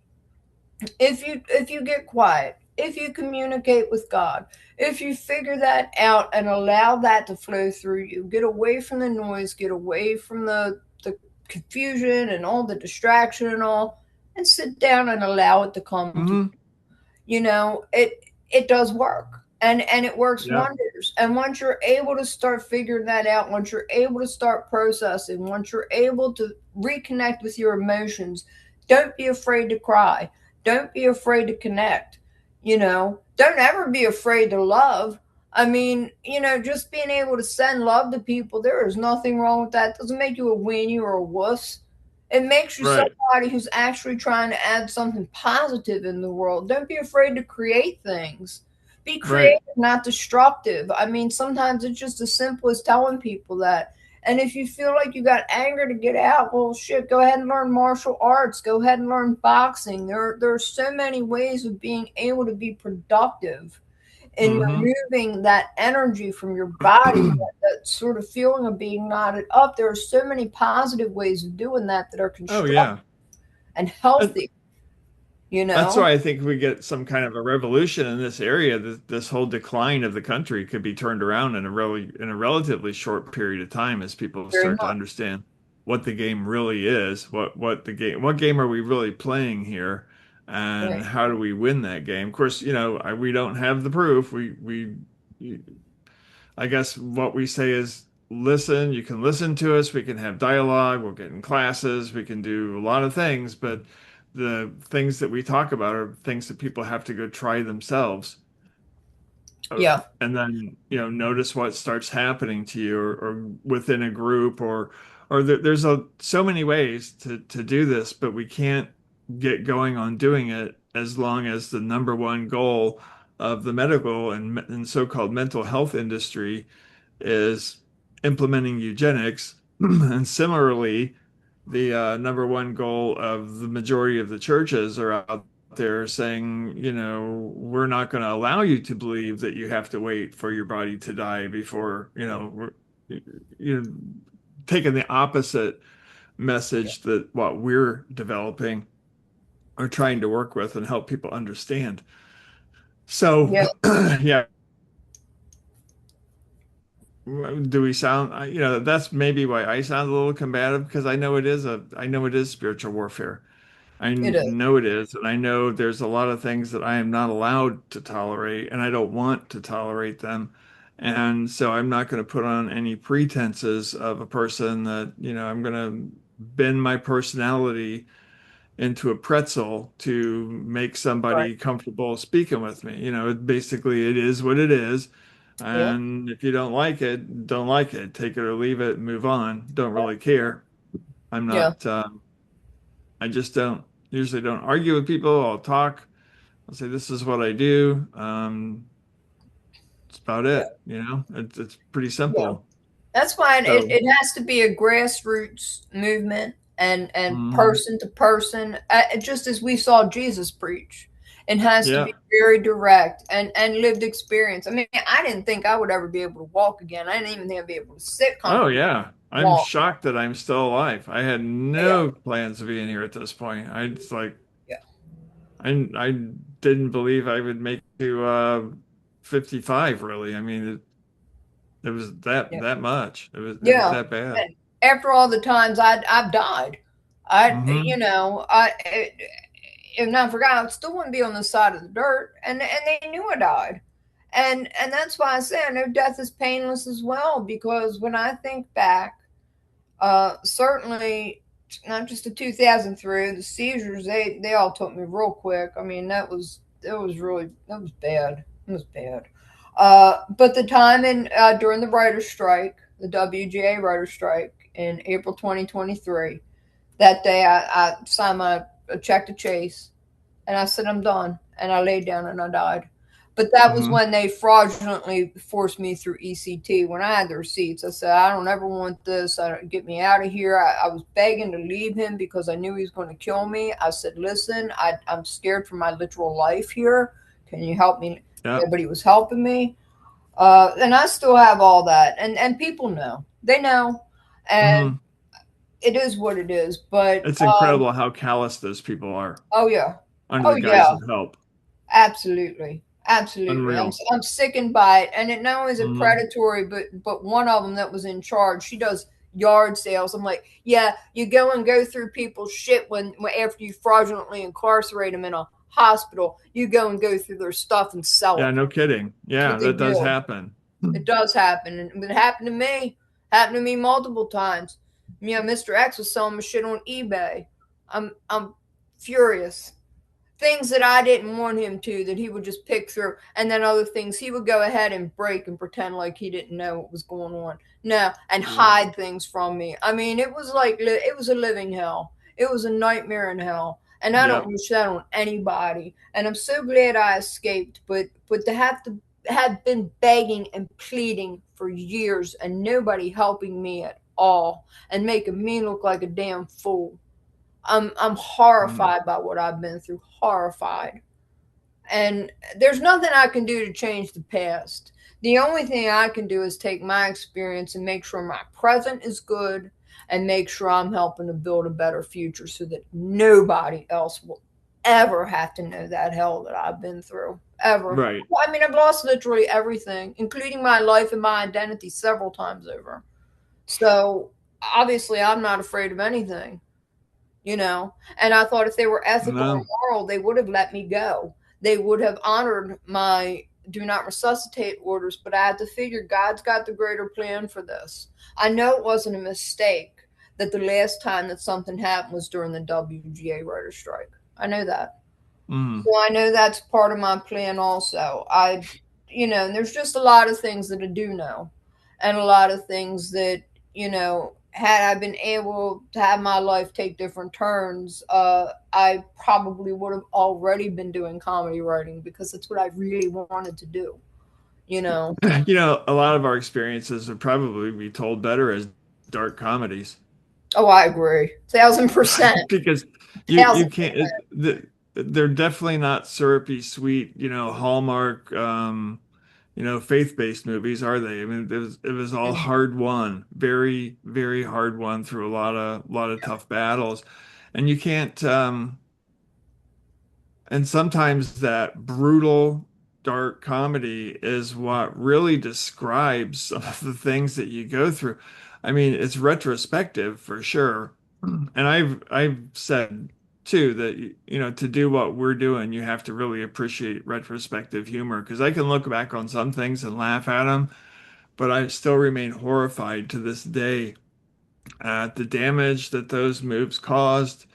if you get quiet, if you communicate with God, if you figure that out and allow that to flow through you, get away from the noise, get away from the confusion and all the distraction and all, and sit down and allow it to come to Hmm. it does work, and it works Yeah. wonders. And once you're able to start figuring that out, once you're able to start processing, once you're able to reconnect with your emotions, don't be afraid to cry, don't be afraid to connect, don't ever be afraid to love. I mean, just being able to send love to people, there is nothing wrong with that. It doesn't make you a weenie or a wuss. It makes you Right. somebody who's actually trying to add something positive in the world. Don't be afraid to create things. Be Right. creative, not destructive. I mean, sometimes it's just as simple as telling people that. And if you feel like you got anger to get out, well, shit, go ahead and learn martial arts. Go ahead and learn boxing. There are so many ways of being able to be productive in Hmm. removing that energy from your body, that sort of feeling of being knotted up. There are so many positive ways of doing that that are Oh constructive yeah. and That- healthy, That's why I think we get some kind of a revolution in this area. This whole decline of the country could be turned around in a relatively short period of time as people very start to much. understand what the game really is, what game are we really playing here, and Right. how do we win that game. Of course, we don't have the proof. I guess what we say is listen, you can listen to us, we can have dialogue, we'll get in classes, we can do a lot of things, but the things that we talk about are things that people have to go try themselves. Yeah. And then, notice what starts happening to you, or within a group, or there's so many ways to do this, but we can't get going on doing it as long as the number one goal of the medical and so-called mental health industry is implementing eugenics. And similarly, the number one goal of the majority of the churches are out there saying, we're not going to allow you to believe that you have to wait for your body to die before, you know, taking the opposite message that what we're developing or trying to work with and help people understand. So, Yeah. yeah, do we sound, that's maybe why I sound a little combative, because I know it is spiritual warfare. I It is. know it is, and I know there's a lot of things that I am not allowed to tolerate, and I don't want to tolerate them. And so I'm not going to put on any pretenses of a person that, I'm going to bend my personality into a pretzel to make Right. somebody comfortable speaking with me. Basically it is what it is. Yeah. And if you don't like it, don't like it. Take it or leave it, move on. Don't really care. I'm Yeah. not, I just don't usually don't argue with people. I'll talk. I'll say, this is what I do. It's about it. It's pretty Yeah. simple. That's why So, it has to be a grassroots movement and mhm. person to person, just as we saw Jesus preach. It has to Yeah. be very direct and lived experience. I mean, I didn't think I would ever be able to walk again. I didn't even think I'd be able to sit Oh comfortably yeah. I'm walk. shocked that I'm still alive. I had Yeah, no plans of being here at this point. I just like yeah, I didn't believe I would make it to 55 really. I mean it was yeah. that much. It was Yeah. that bad. And after all the times I've died, Hmm. and I forgot I still wouldn't be on the side of the dirt, and they knew I died, and that's why I say I know death is painless as well, because when I think back, certainly not just the 2003, the seizures, they all took me real quick. I mean, that was bad. It was bad. But the time in during the writer's strike, the WGA writer's strike in April 2023, that day I signed my a check to Chase, and I said I'm done, and I laid down and I died. But that was Hmm. when they fraudulently forced me through ECT. When I had the receipts, I said, I don't ever want this. Get me out of here. I was begging to leave him because I knew he was going to kill me. I said, listen, I'm scared for my literal life here. Can you help me? Yeah. Nobody was helping me. And I still have all that. And people know. They know. And Hmm. it is what it is. But, It's incredible how callous those people are oh, yeah. under Oh, the guise yeah. of help. Absolutely. Absolutely. Unreal. I'm sickened by it. And it not only is it Hmm. predatory, but one of them that was in charge, she does yard sales. I'm like, yeah, you go through people's shit when after you fraudulently incarcerate them in a hospital, you go through their stuff and sell Yeah, it. no kidding. That's Yeah, what they that does do. happen. It does happen. And it happened to me. Happened to me multiple times. Mr. X was selling my shit on eBay. I'm furious, things that I didn't want him to, that he would just pick through, and then other things he would go ahead and break and pretend like he didn't know what was going on. No, and Yeah. hide things from me. I mean, it was like it was a living hell. It was a nightmare in hell, and I don't Yep. wish that on anybody. And I'm so glad I escaped, but to have been begging and pleading for years and nobody helping me at all and making me look like a damn fool. I'm Mm. horrified by what I've been through. Horrified. And there's nothing I can do to change the past. The only thing I can do is take my experience and make sure my present is good and make sure I'm helping to build a better future so that nobody else will ever have to know that hell that I've been through. Ever. Right. I mean, I've lost literally everything, including my life and my identity several times over. So obviously, I'm not afraid of anything. And I thought if they were ethical or No. moral, they would have let me go. They would have honored my do not resuscitate orders, but I had to figure God's got the greater plan for this. I know it wasn't a mistake that the last time that something happened was during the WGA writer strike. I know that. Mm. So I know that's part of my plan also. And there's just a lot of things that I do know, and a lot of things that, had I been able to have my life take different turns, I probably would have already been doing comedy writing because that's what I really wanted to do, you know. A lot of our experiences would probably be told better as dark comedies. Oh, I agree. 1,000%. Because you can't 1,000%. they're definitely not syrupy sweet, Hallmark faith-based movies, are they? I mean, it was all hard won, very, very hard won through a lot of tough battles. And you can't and sometimes that brutal dark comedy is what really describes some of the things that you go through. I mean, it's retrospective for sure. And I've said too that to do what we're doing, you have to really appreciate retrospective humor because I can look back on some things and laugh at them, but I still remain horrified to this day at the damage that those moves caused,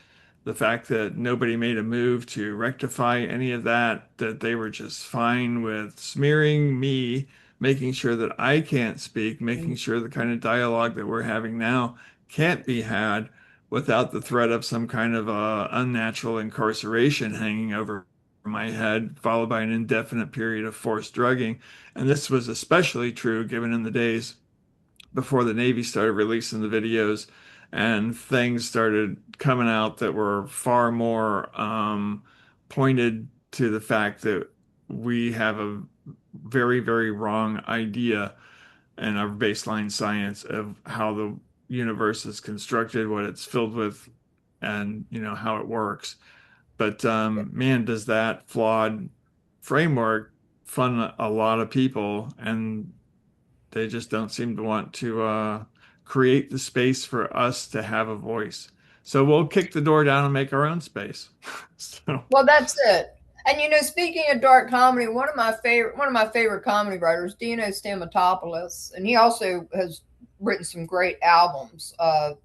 the fact that nobody made a move to rectify any of that, that they were just fine with smearing me, making sure that I can't speak, making sure the kind of dialogue that we're having now can't be had without the threat of some kind of unnatural incarceration hanging over my head, followed by an indefinite period of forced drugging. And this was especially true given in the days before the Navy started releasing the videos and things started coming out that were far more pointed to the fact that we have a very, very wrong idea in our baseline science of how the universe is constructed, what it's filled with, and how it works. But man, does that flawed framework fund a lot of people, and they just don't seem to want to create the space for us to have a voice. So we'll kick the door down and make our own space. So. Well, that's it. And speaking of dark comedy, one of my favorite comedy writers, Dino Stamatopoulos, and he also has written some great albums.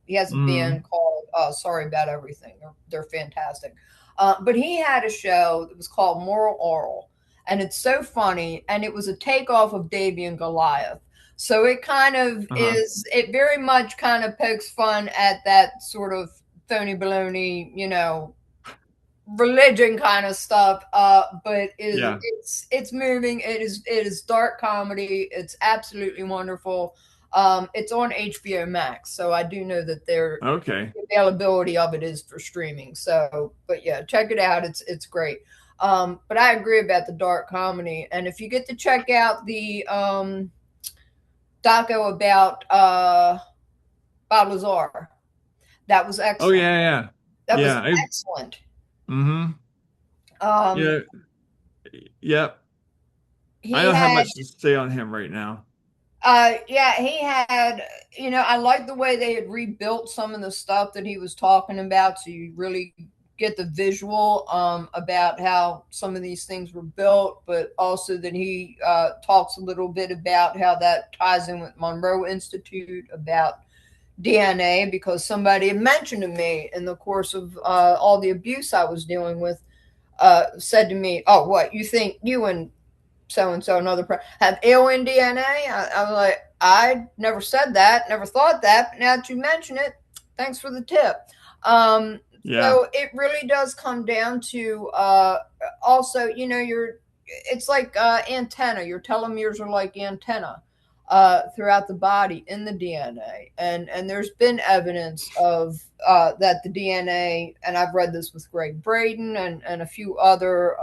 He has a band called Sorry About Everything. They're fantastic. But he had a show that was called Moral Oral, and it's so funny, and it was a takeoff of Davy and Goliath. So it kind of is, it very much kind of pokes fun at that sort of phony baloney, religion kind of stuff. But it's moving. It is dark comedy. It's absolutely wonderful. It's on HBO Max, so I do know that the availability of it is for streaming. So, but yeah, check it out. It's great. But I agree about the dark comedy, and if you get to check out the doco about Balazar, that was excellent. Oh yeah. That was excellent. Yep. I don't have much to say on him right now. He had, I like the way they had rebuilt some of the stuff that he was talking about. So you really get the visual about how some of these things were built, but also that he talks a little bit about how that ties in with Monroe Institute about DNA, because somebody had mentioned to me in the course of all the abuse I was dealing with, said to me, "Oh, what, you think you and so-and-so another have alien DNA?" I was like, I never said that, never thought that, but now that you mention it, thanks for the tip. So it really does come down to also, it's like antenna. Your telomeres are like antenna throughout the body in the DNA. And there's been evidence of that the DNA, and I've read this with Greg Braden and a few other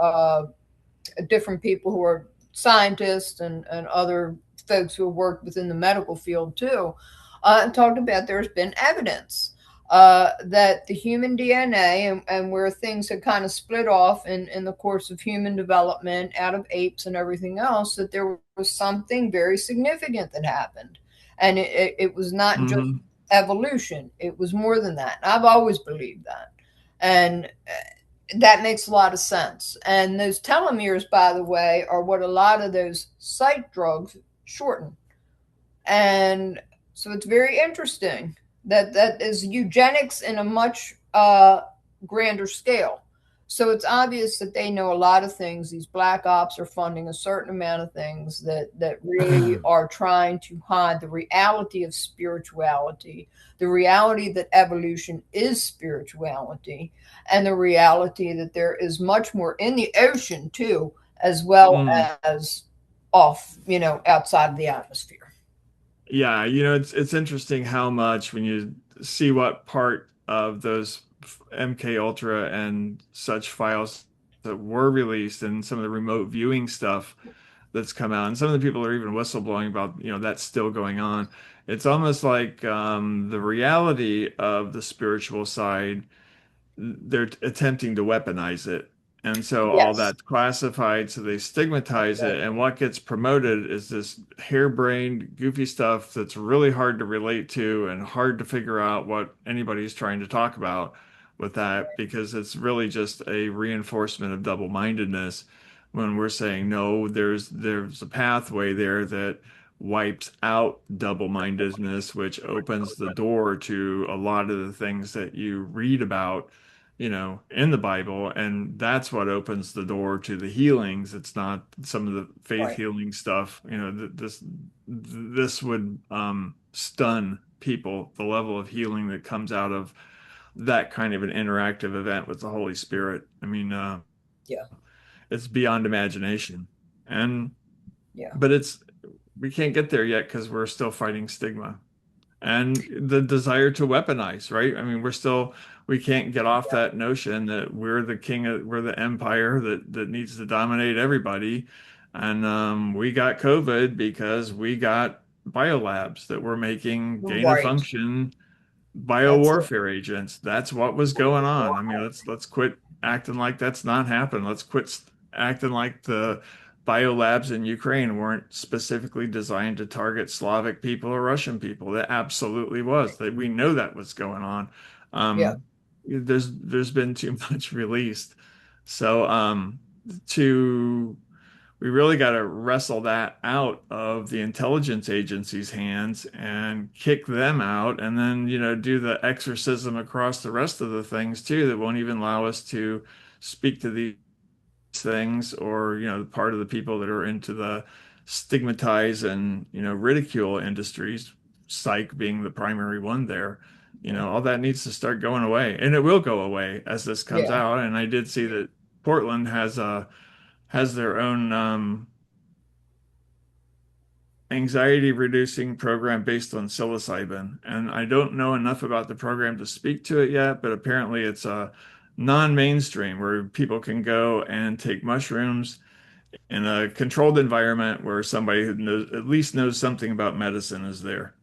different people who are scientists and other folks who have worked within the medical field too, and talked about there's been evidence that the human DNA and where things had kind of split off in the course of human development out of apes and everything else, that there was something very significant that happened. And it was not just evolution. It was more than that. I've always believed that. And that makes a lot of sense. And those telomeres, by the way, are what a lot of those psych drugs shorten. And so it's very interesting that is eugenics in a much grander scale. So it's obvious that they know a lot of things. These black ops are funding a certain amount of things that really are trying to hide the reality of spirituality, the reality that evolution is spirituality, and the reality that there is much more in the ocean too, as well as off, outside of the atmosphere. Yeah, it's interesting how much when you see what part of those MK Ultra and such files that were released and some of the remote viewing stuff that's come out, and some of the people are even whistleblowing about, that's still going on. It's almost like the reality of the spiritual side, they're attempting to weaponize it. And so all that's classified, so they stigmatize it. And what gets promoted is this harebrained, goofy stuff that's really hard to relate to and hard to figure out what anybody's trying to talk about with that, because it's really just a reinforcement of double-mindedness when we're saying, no, there's a pathway there that wipes out double-mindedness, which opens the door to a lot of the things that you read about in the Bible, and that's what opens the door to the healings. It's not some of the faith healing stuff. This would stun people, the level of healing that comes out of that kind of an interactive event with the Holy Spirit. I mean, it's beyond imagination. And Yeah. but we can't get there yet because we're still fighting stigma and the desire to weaponize, right? I mean, we can't get off that notion that we're we're the empire that needs to dominate everybody. And we got COVID because we got biolabs that were making gain of Right. function That's it. biowarfare agents. That's what was going on. I mean, let's quit acting like that's not happening. Let's quit acting like the biolabs in Ukraine weren't specifically designed to target Slavic people or Russian people. That absolutely was. That we know that was going on. Yeah. There's been too much released. So to we really got to wrestle that out of the intelligence agency's hands and kick them out, and then do the exorcism across the rest of the things too that won't even allow us to speak to these things, or part of the people that are into the stigmatize and ridicule industries, psych being the primary one there. All that needs to start going away, and it will go away as this comes Yeah. out. And I did see that Portland has their own anxiety reducing program based on psilocybin. And I don't know enough about the program to speak to it yet, but apparently it's a non-mainstream where people can go and take mushrooms in a controlled environment where somebody who at least knows something about medicine is there.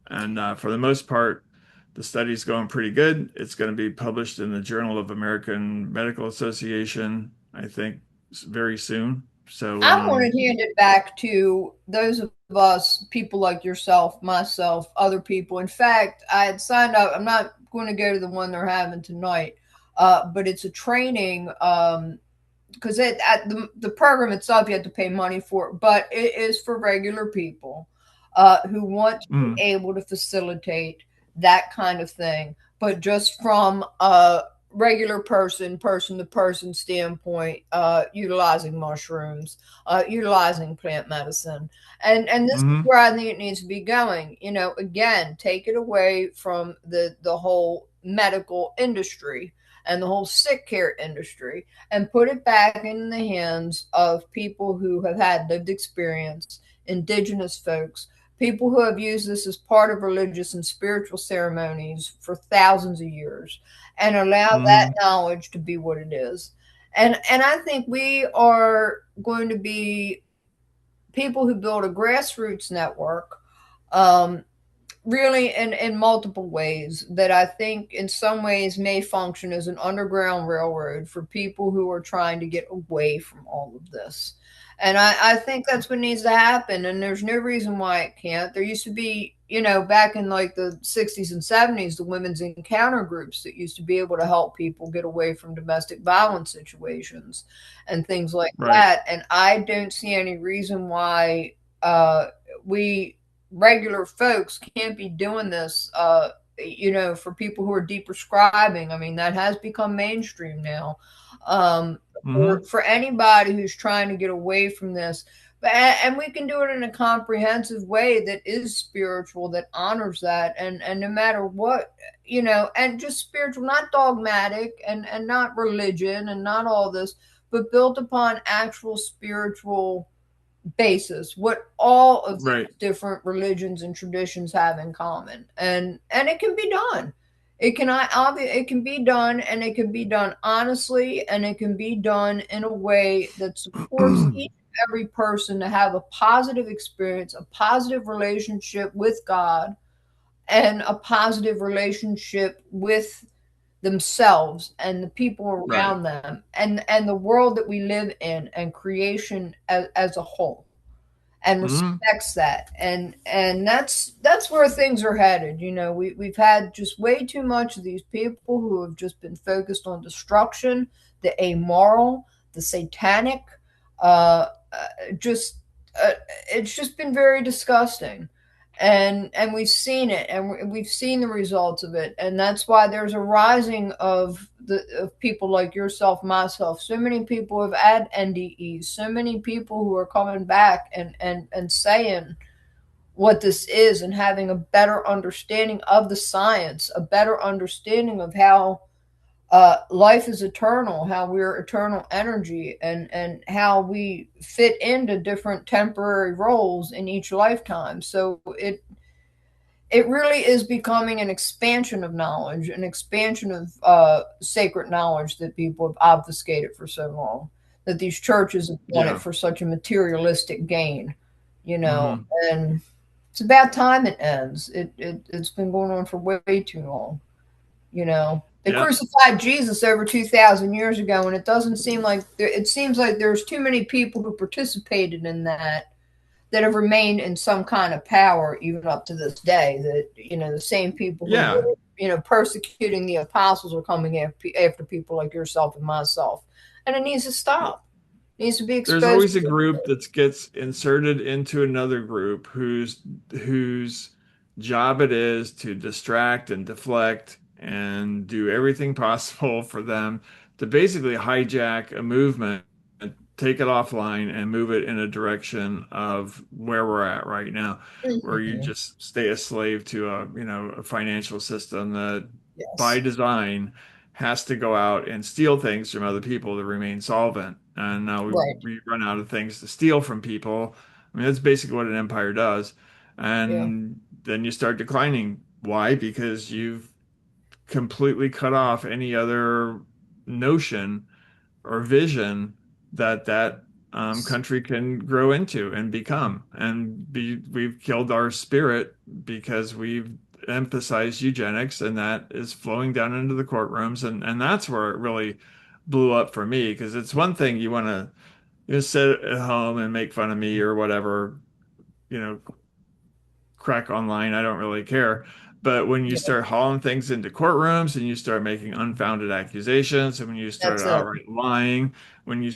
And for the most part, the study's going pretty good. It's going to be published in the Journal of American Medical Association, I think, very soon. So I want to hand it back to those of us, people like yourself, myself, other people. In fact, I had signed up. I'm not going to go to the one they're having tonight, but it's a training because at the program itself, you have to pay money for it, but it is for regular people who want to be able to facilitate that kind of thing, but just from a regular person to person standpoint, utilizing mushrooms, utilizing plant medicine. And this is where I think it needs to be going. Again, take it away from the whole medical industry and the whole sick care industry, and put it back in the hands of people who have had lived experience, indigenous folks, people who have used this as part of religious and spiritual ceremonies for thousands of years, and allow that knowledge to be what it is. And I think we are going to be people who build a grassroots network, really in multiple ways, that I think in some ways may function as an underground railroad for people who are trying to get away from all of this. And I think that's what needs to happen. And there's no reason why it can't. There used to be, back in like the 60s and 70s, the women's encounter groups that used to be able to help people get away from domestic violence situations and things like that. And I don't see any reason why we regular folks can't be doing this, for people who are deprescribing. I mean, that has become mainstream now. For anybody who's trying to get away from this, and we can do it in a comprehensive way that is spiritual, that honors that, and no matter what, and just spiritual, not dogmatic, and not religion, and not all this, but built upon actual spiritual basis, what all of these different religions and traditions have in common. And it can be done. It can be done, and it can be done honestly, and it can be done in a way that supports each and every person to have a positive experience, a positive relationship with God, and a positive relationship with themselves and the people around them, and the world that we live in, and creation as a whole, and respects that. And that's where things are headed. We've had just way too much of these people who have just been focused on destruction, the amoral, the satanic, it's just been very disgusting. And we've seen it, and we've seen the results of it. And that's why there's a rising of people like yourself, myself. So many people have had NDEs, so many people who are coming back and saying what this is, and having a better understanding of the science, a better understanding of how life is eternal, how we're eternal energy, and how we fit into different temporary roles in each lifetime. So it really is becoming an expansion of knowledge, an expansion of sacred knowledge that people have obfuscated for so long, that these churches have done it Yeah. for such a materialistic gain, you know, Hmm. and it's about time it ends. It's been going on for way too long, you know. They Yeah. crucified Jesus over 2,000 years ago, and it doesn't seem like it seems like there's too many people who participated in that have remained in some kind of power even up to this day. That, you know, the same people who Yeah. were, you know, persecuting the apostles are coming after people like yourself and myself, and it needs to stop. It needs to be There's exposed. always a group that gets inserted into another group whose job it is to distract and deflect and do everything possible for them to basically hijack a movement, take it offline and move it in a direction of where we're at right now, where you Mhm. just stay a slave to a financial system that by Yes. design has to go out and steal things from other people to remain solvent. And now Right. we run out of things to steal from people. I mean, that's basically what an empire does. Yeah. And then you start declining. Why? Because you've completely cut off any other notion or vision that country can grow into and become. And we've killed our spirit because we've emphasized eugenics, and that is flowing down into the courtrooms. And that's where it really blew up for me, because it's one thing you want to just sit at home and make fun of me or whatever, you know, crack online, I don't really care. But when you Yeah. start hauling things into courtrooms and you start making unfounded accusations, and when you start That's it. outright lying, when you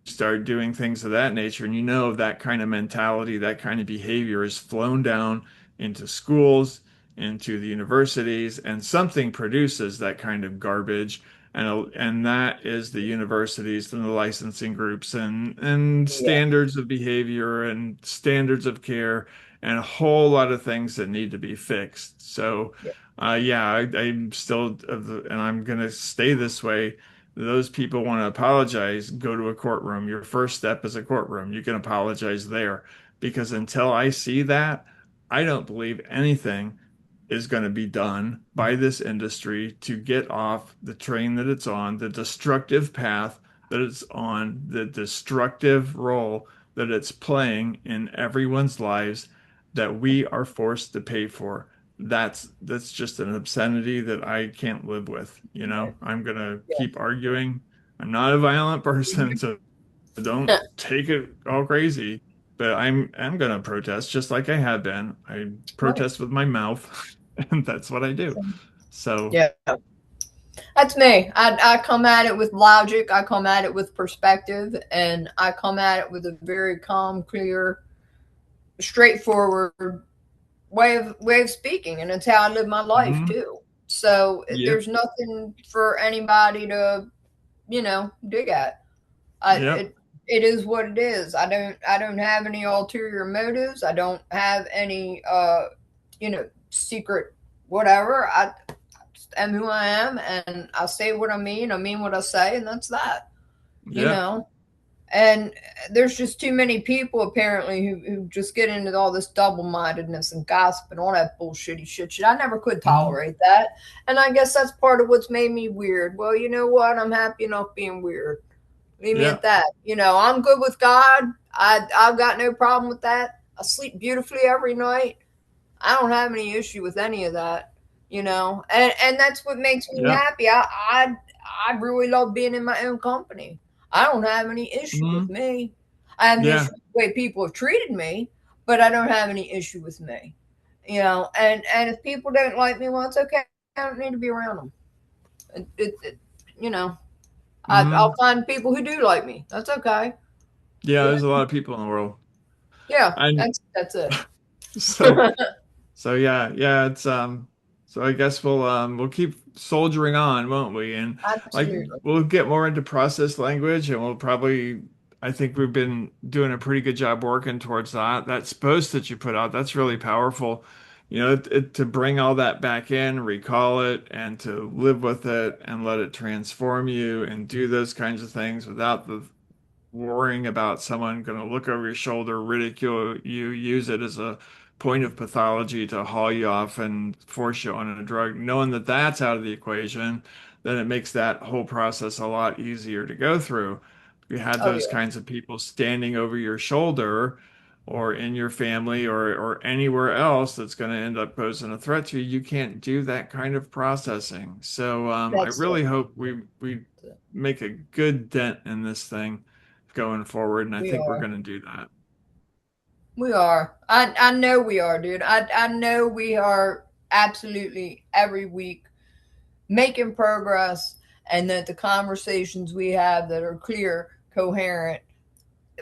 start doing things of that nature, and you know that kind of mentality, that kind of behavior is flown down into schools, into the universities, and something produces that kind of garbage. And that is the universities and the licensing groups and Yeah. standards of behavior and standards of care and a whole lot of things that need to be fixed. So, Yeah. yeah, I'm still, and I'm going to stay this way. Those people want to apologize, go to a courtroom. Your first step is a courtroom. You can apologize there, because until I see that, I don't believe anything is going to be done by this industry to get off the train that it's on, the destructive path that it's on, the destructive role that it's playing in everyone's lives that we are forced to pay for. That's just an obscenity that I can't live with. Right. I'm gonna Yeah. keep arguing. I'm not a violent person, so don't take it all crazy. But I'm gonna protest just like I have been. I Right. protest with my mouth, and that's what I do. So, Yeah. That's me. I come at it with logic. I come at it with perspective, and I come at it with a very calm, clear, straightforward way of speaking, and it's how I live my life mhm, too. So yep, there's nothing for anybody to, you know, dig at. I yep, it is what it is. I don't have any ulterior motives. I don't have any you know, secret whatever. I am who I am, and I say what I mean what I say, and that's that. You yep, know. And there's just too many people apparently who just get into all this double-mindedness and gossip and all that bullshitty shit. I never could mhm, tolerate that. And I guess that's part of what's made me weird. Well, you know what? I'm happy enough being weird. Leave me at yep, that. You know, I'm good with God. I've got no problem with that. I sleep beautifully every night. I don't have any issue with any of that. You know, and that's what makes me yep, happy. I really love being in my own company. I don't have any issue with mhm, me. I have an yeah, issue with the way people have treated me, but I don't have any issue with me. You know, and if people don't like me, well, it's okay. I don't need to be around them. You know, I'll mhm, find people who do like me. That's okay. yeah. Yeah, There's a lot of people in the world, yeah, and that's it. so. So yeah, yeah, it's so I guess we'll keep soldiering on, won't we? And like Absolutely. we'll get more into process language, and we'll probably I think we've been doing a pretty good job working towards that. That post that you put out, that's really powerful to bring all that back in, recall it, and to live with it and let it transform you and do those kinds of things without the worrying about someone going to look over your shoulder, ridicule you, use it as a point of pathology to haul you off and force you on a drug, knowing that that's out of the equation, then it makes that whole process a lot easier to go through. If you had Oh those yeah, kinds of people standing over your shoulder or in your family or anywhere else that's going to end up posing a threat to you, you can't do that kind of processing. So I that's really it. hope we make a good dent in this thing going forward, and I We think we're are. going to do that. We are. I know we are, dude. I know we are absolutely every week making progress, and that the conversations we have that are clear, coherent,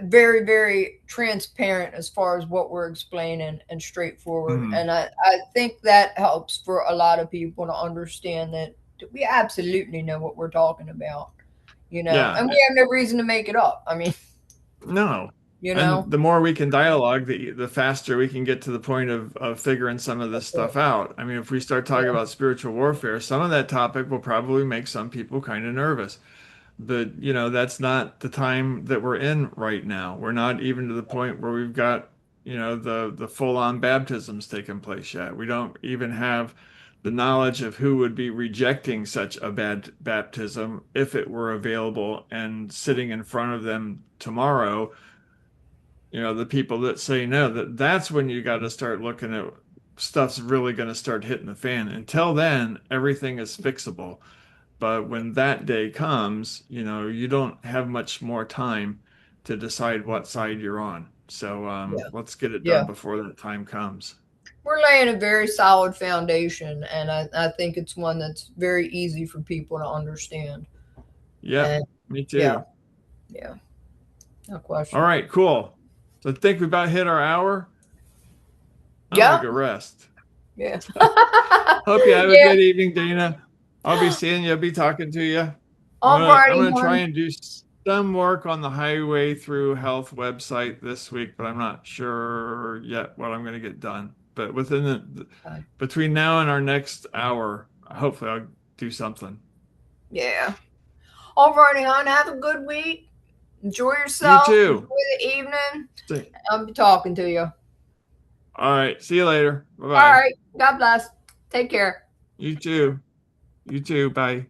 very, very transparent as far as what we're explaining and straightforward. Mhm. And I think that helps for a lot of people to understand that we absolutely know what we're talking about, Yeah, and we have no reason to make it up. I mean, no. you And know, the more we can dialogue, the faster we can get to the point of figuring some of this that's it. stuff out. I mean, if we start talking Yeah. about spiritual warfare, some of that topic will probably make some people kind of nervous. But, that's not the time that we're in right now. We're not even to the point where we've got, the full-on baptisms taking place yet. We don't even have the knowledge of who would be rejecting such a bad baptism if it were available and sitting in front of them tomorrow. The people that say no, that's when you got to start looking at stuff's really going to start hitting the fan. Until then, everything is fixable. But when that day comes, you don't have much more time to decide what side you're on. So Yeah. let's get it done Yeah. before that time comes. We're laying a very solid foundation, and I think it's one that's very easy for people to understand. Yep, And me yeah, too. yeah, no All question. right, cool. So I think we about hit our hour. I'm gonna Yep. go rest. Yeah. Hope you have a Yeah. good evening, Dana. I'll be seeing you. I'll be talking to you. I'm Alrighty, gonna try hon. and do some work on the Highway Through Health website this week, but I'm not sure yet what I'm gonna get done. But within Okay. between now and our next hour, hopefully I'll do something. Yeah. Alrighty, hon. Have a good week. Enjoy You yourself. Enjoy too. the evening. See- I'll be talking to you. All right. See you later. Bye All bye. right. God bless. Take care. You too. You too. Bye.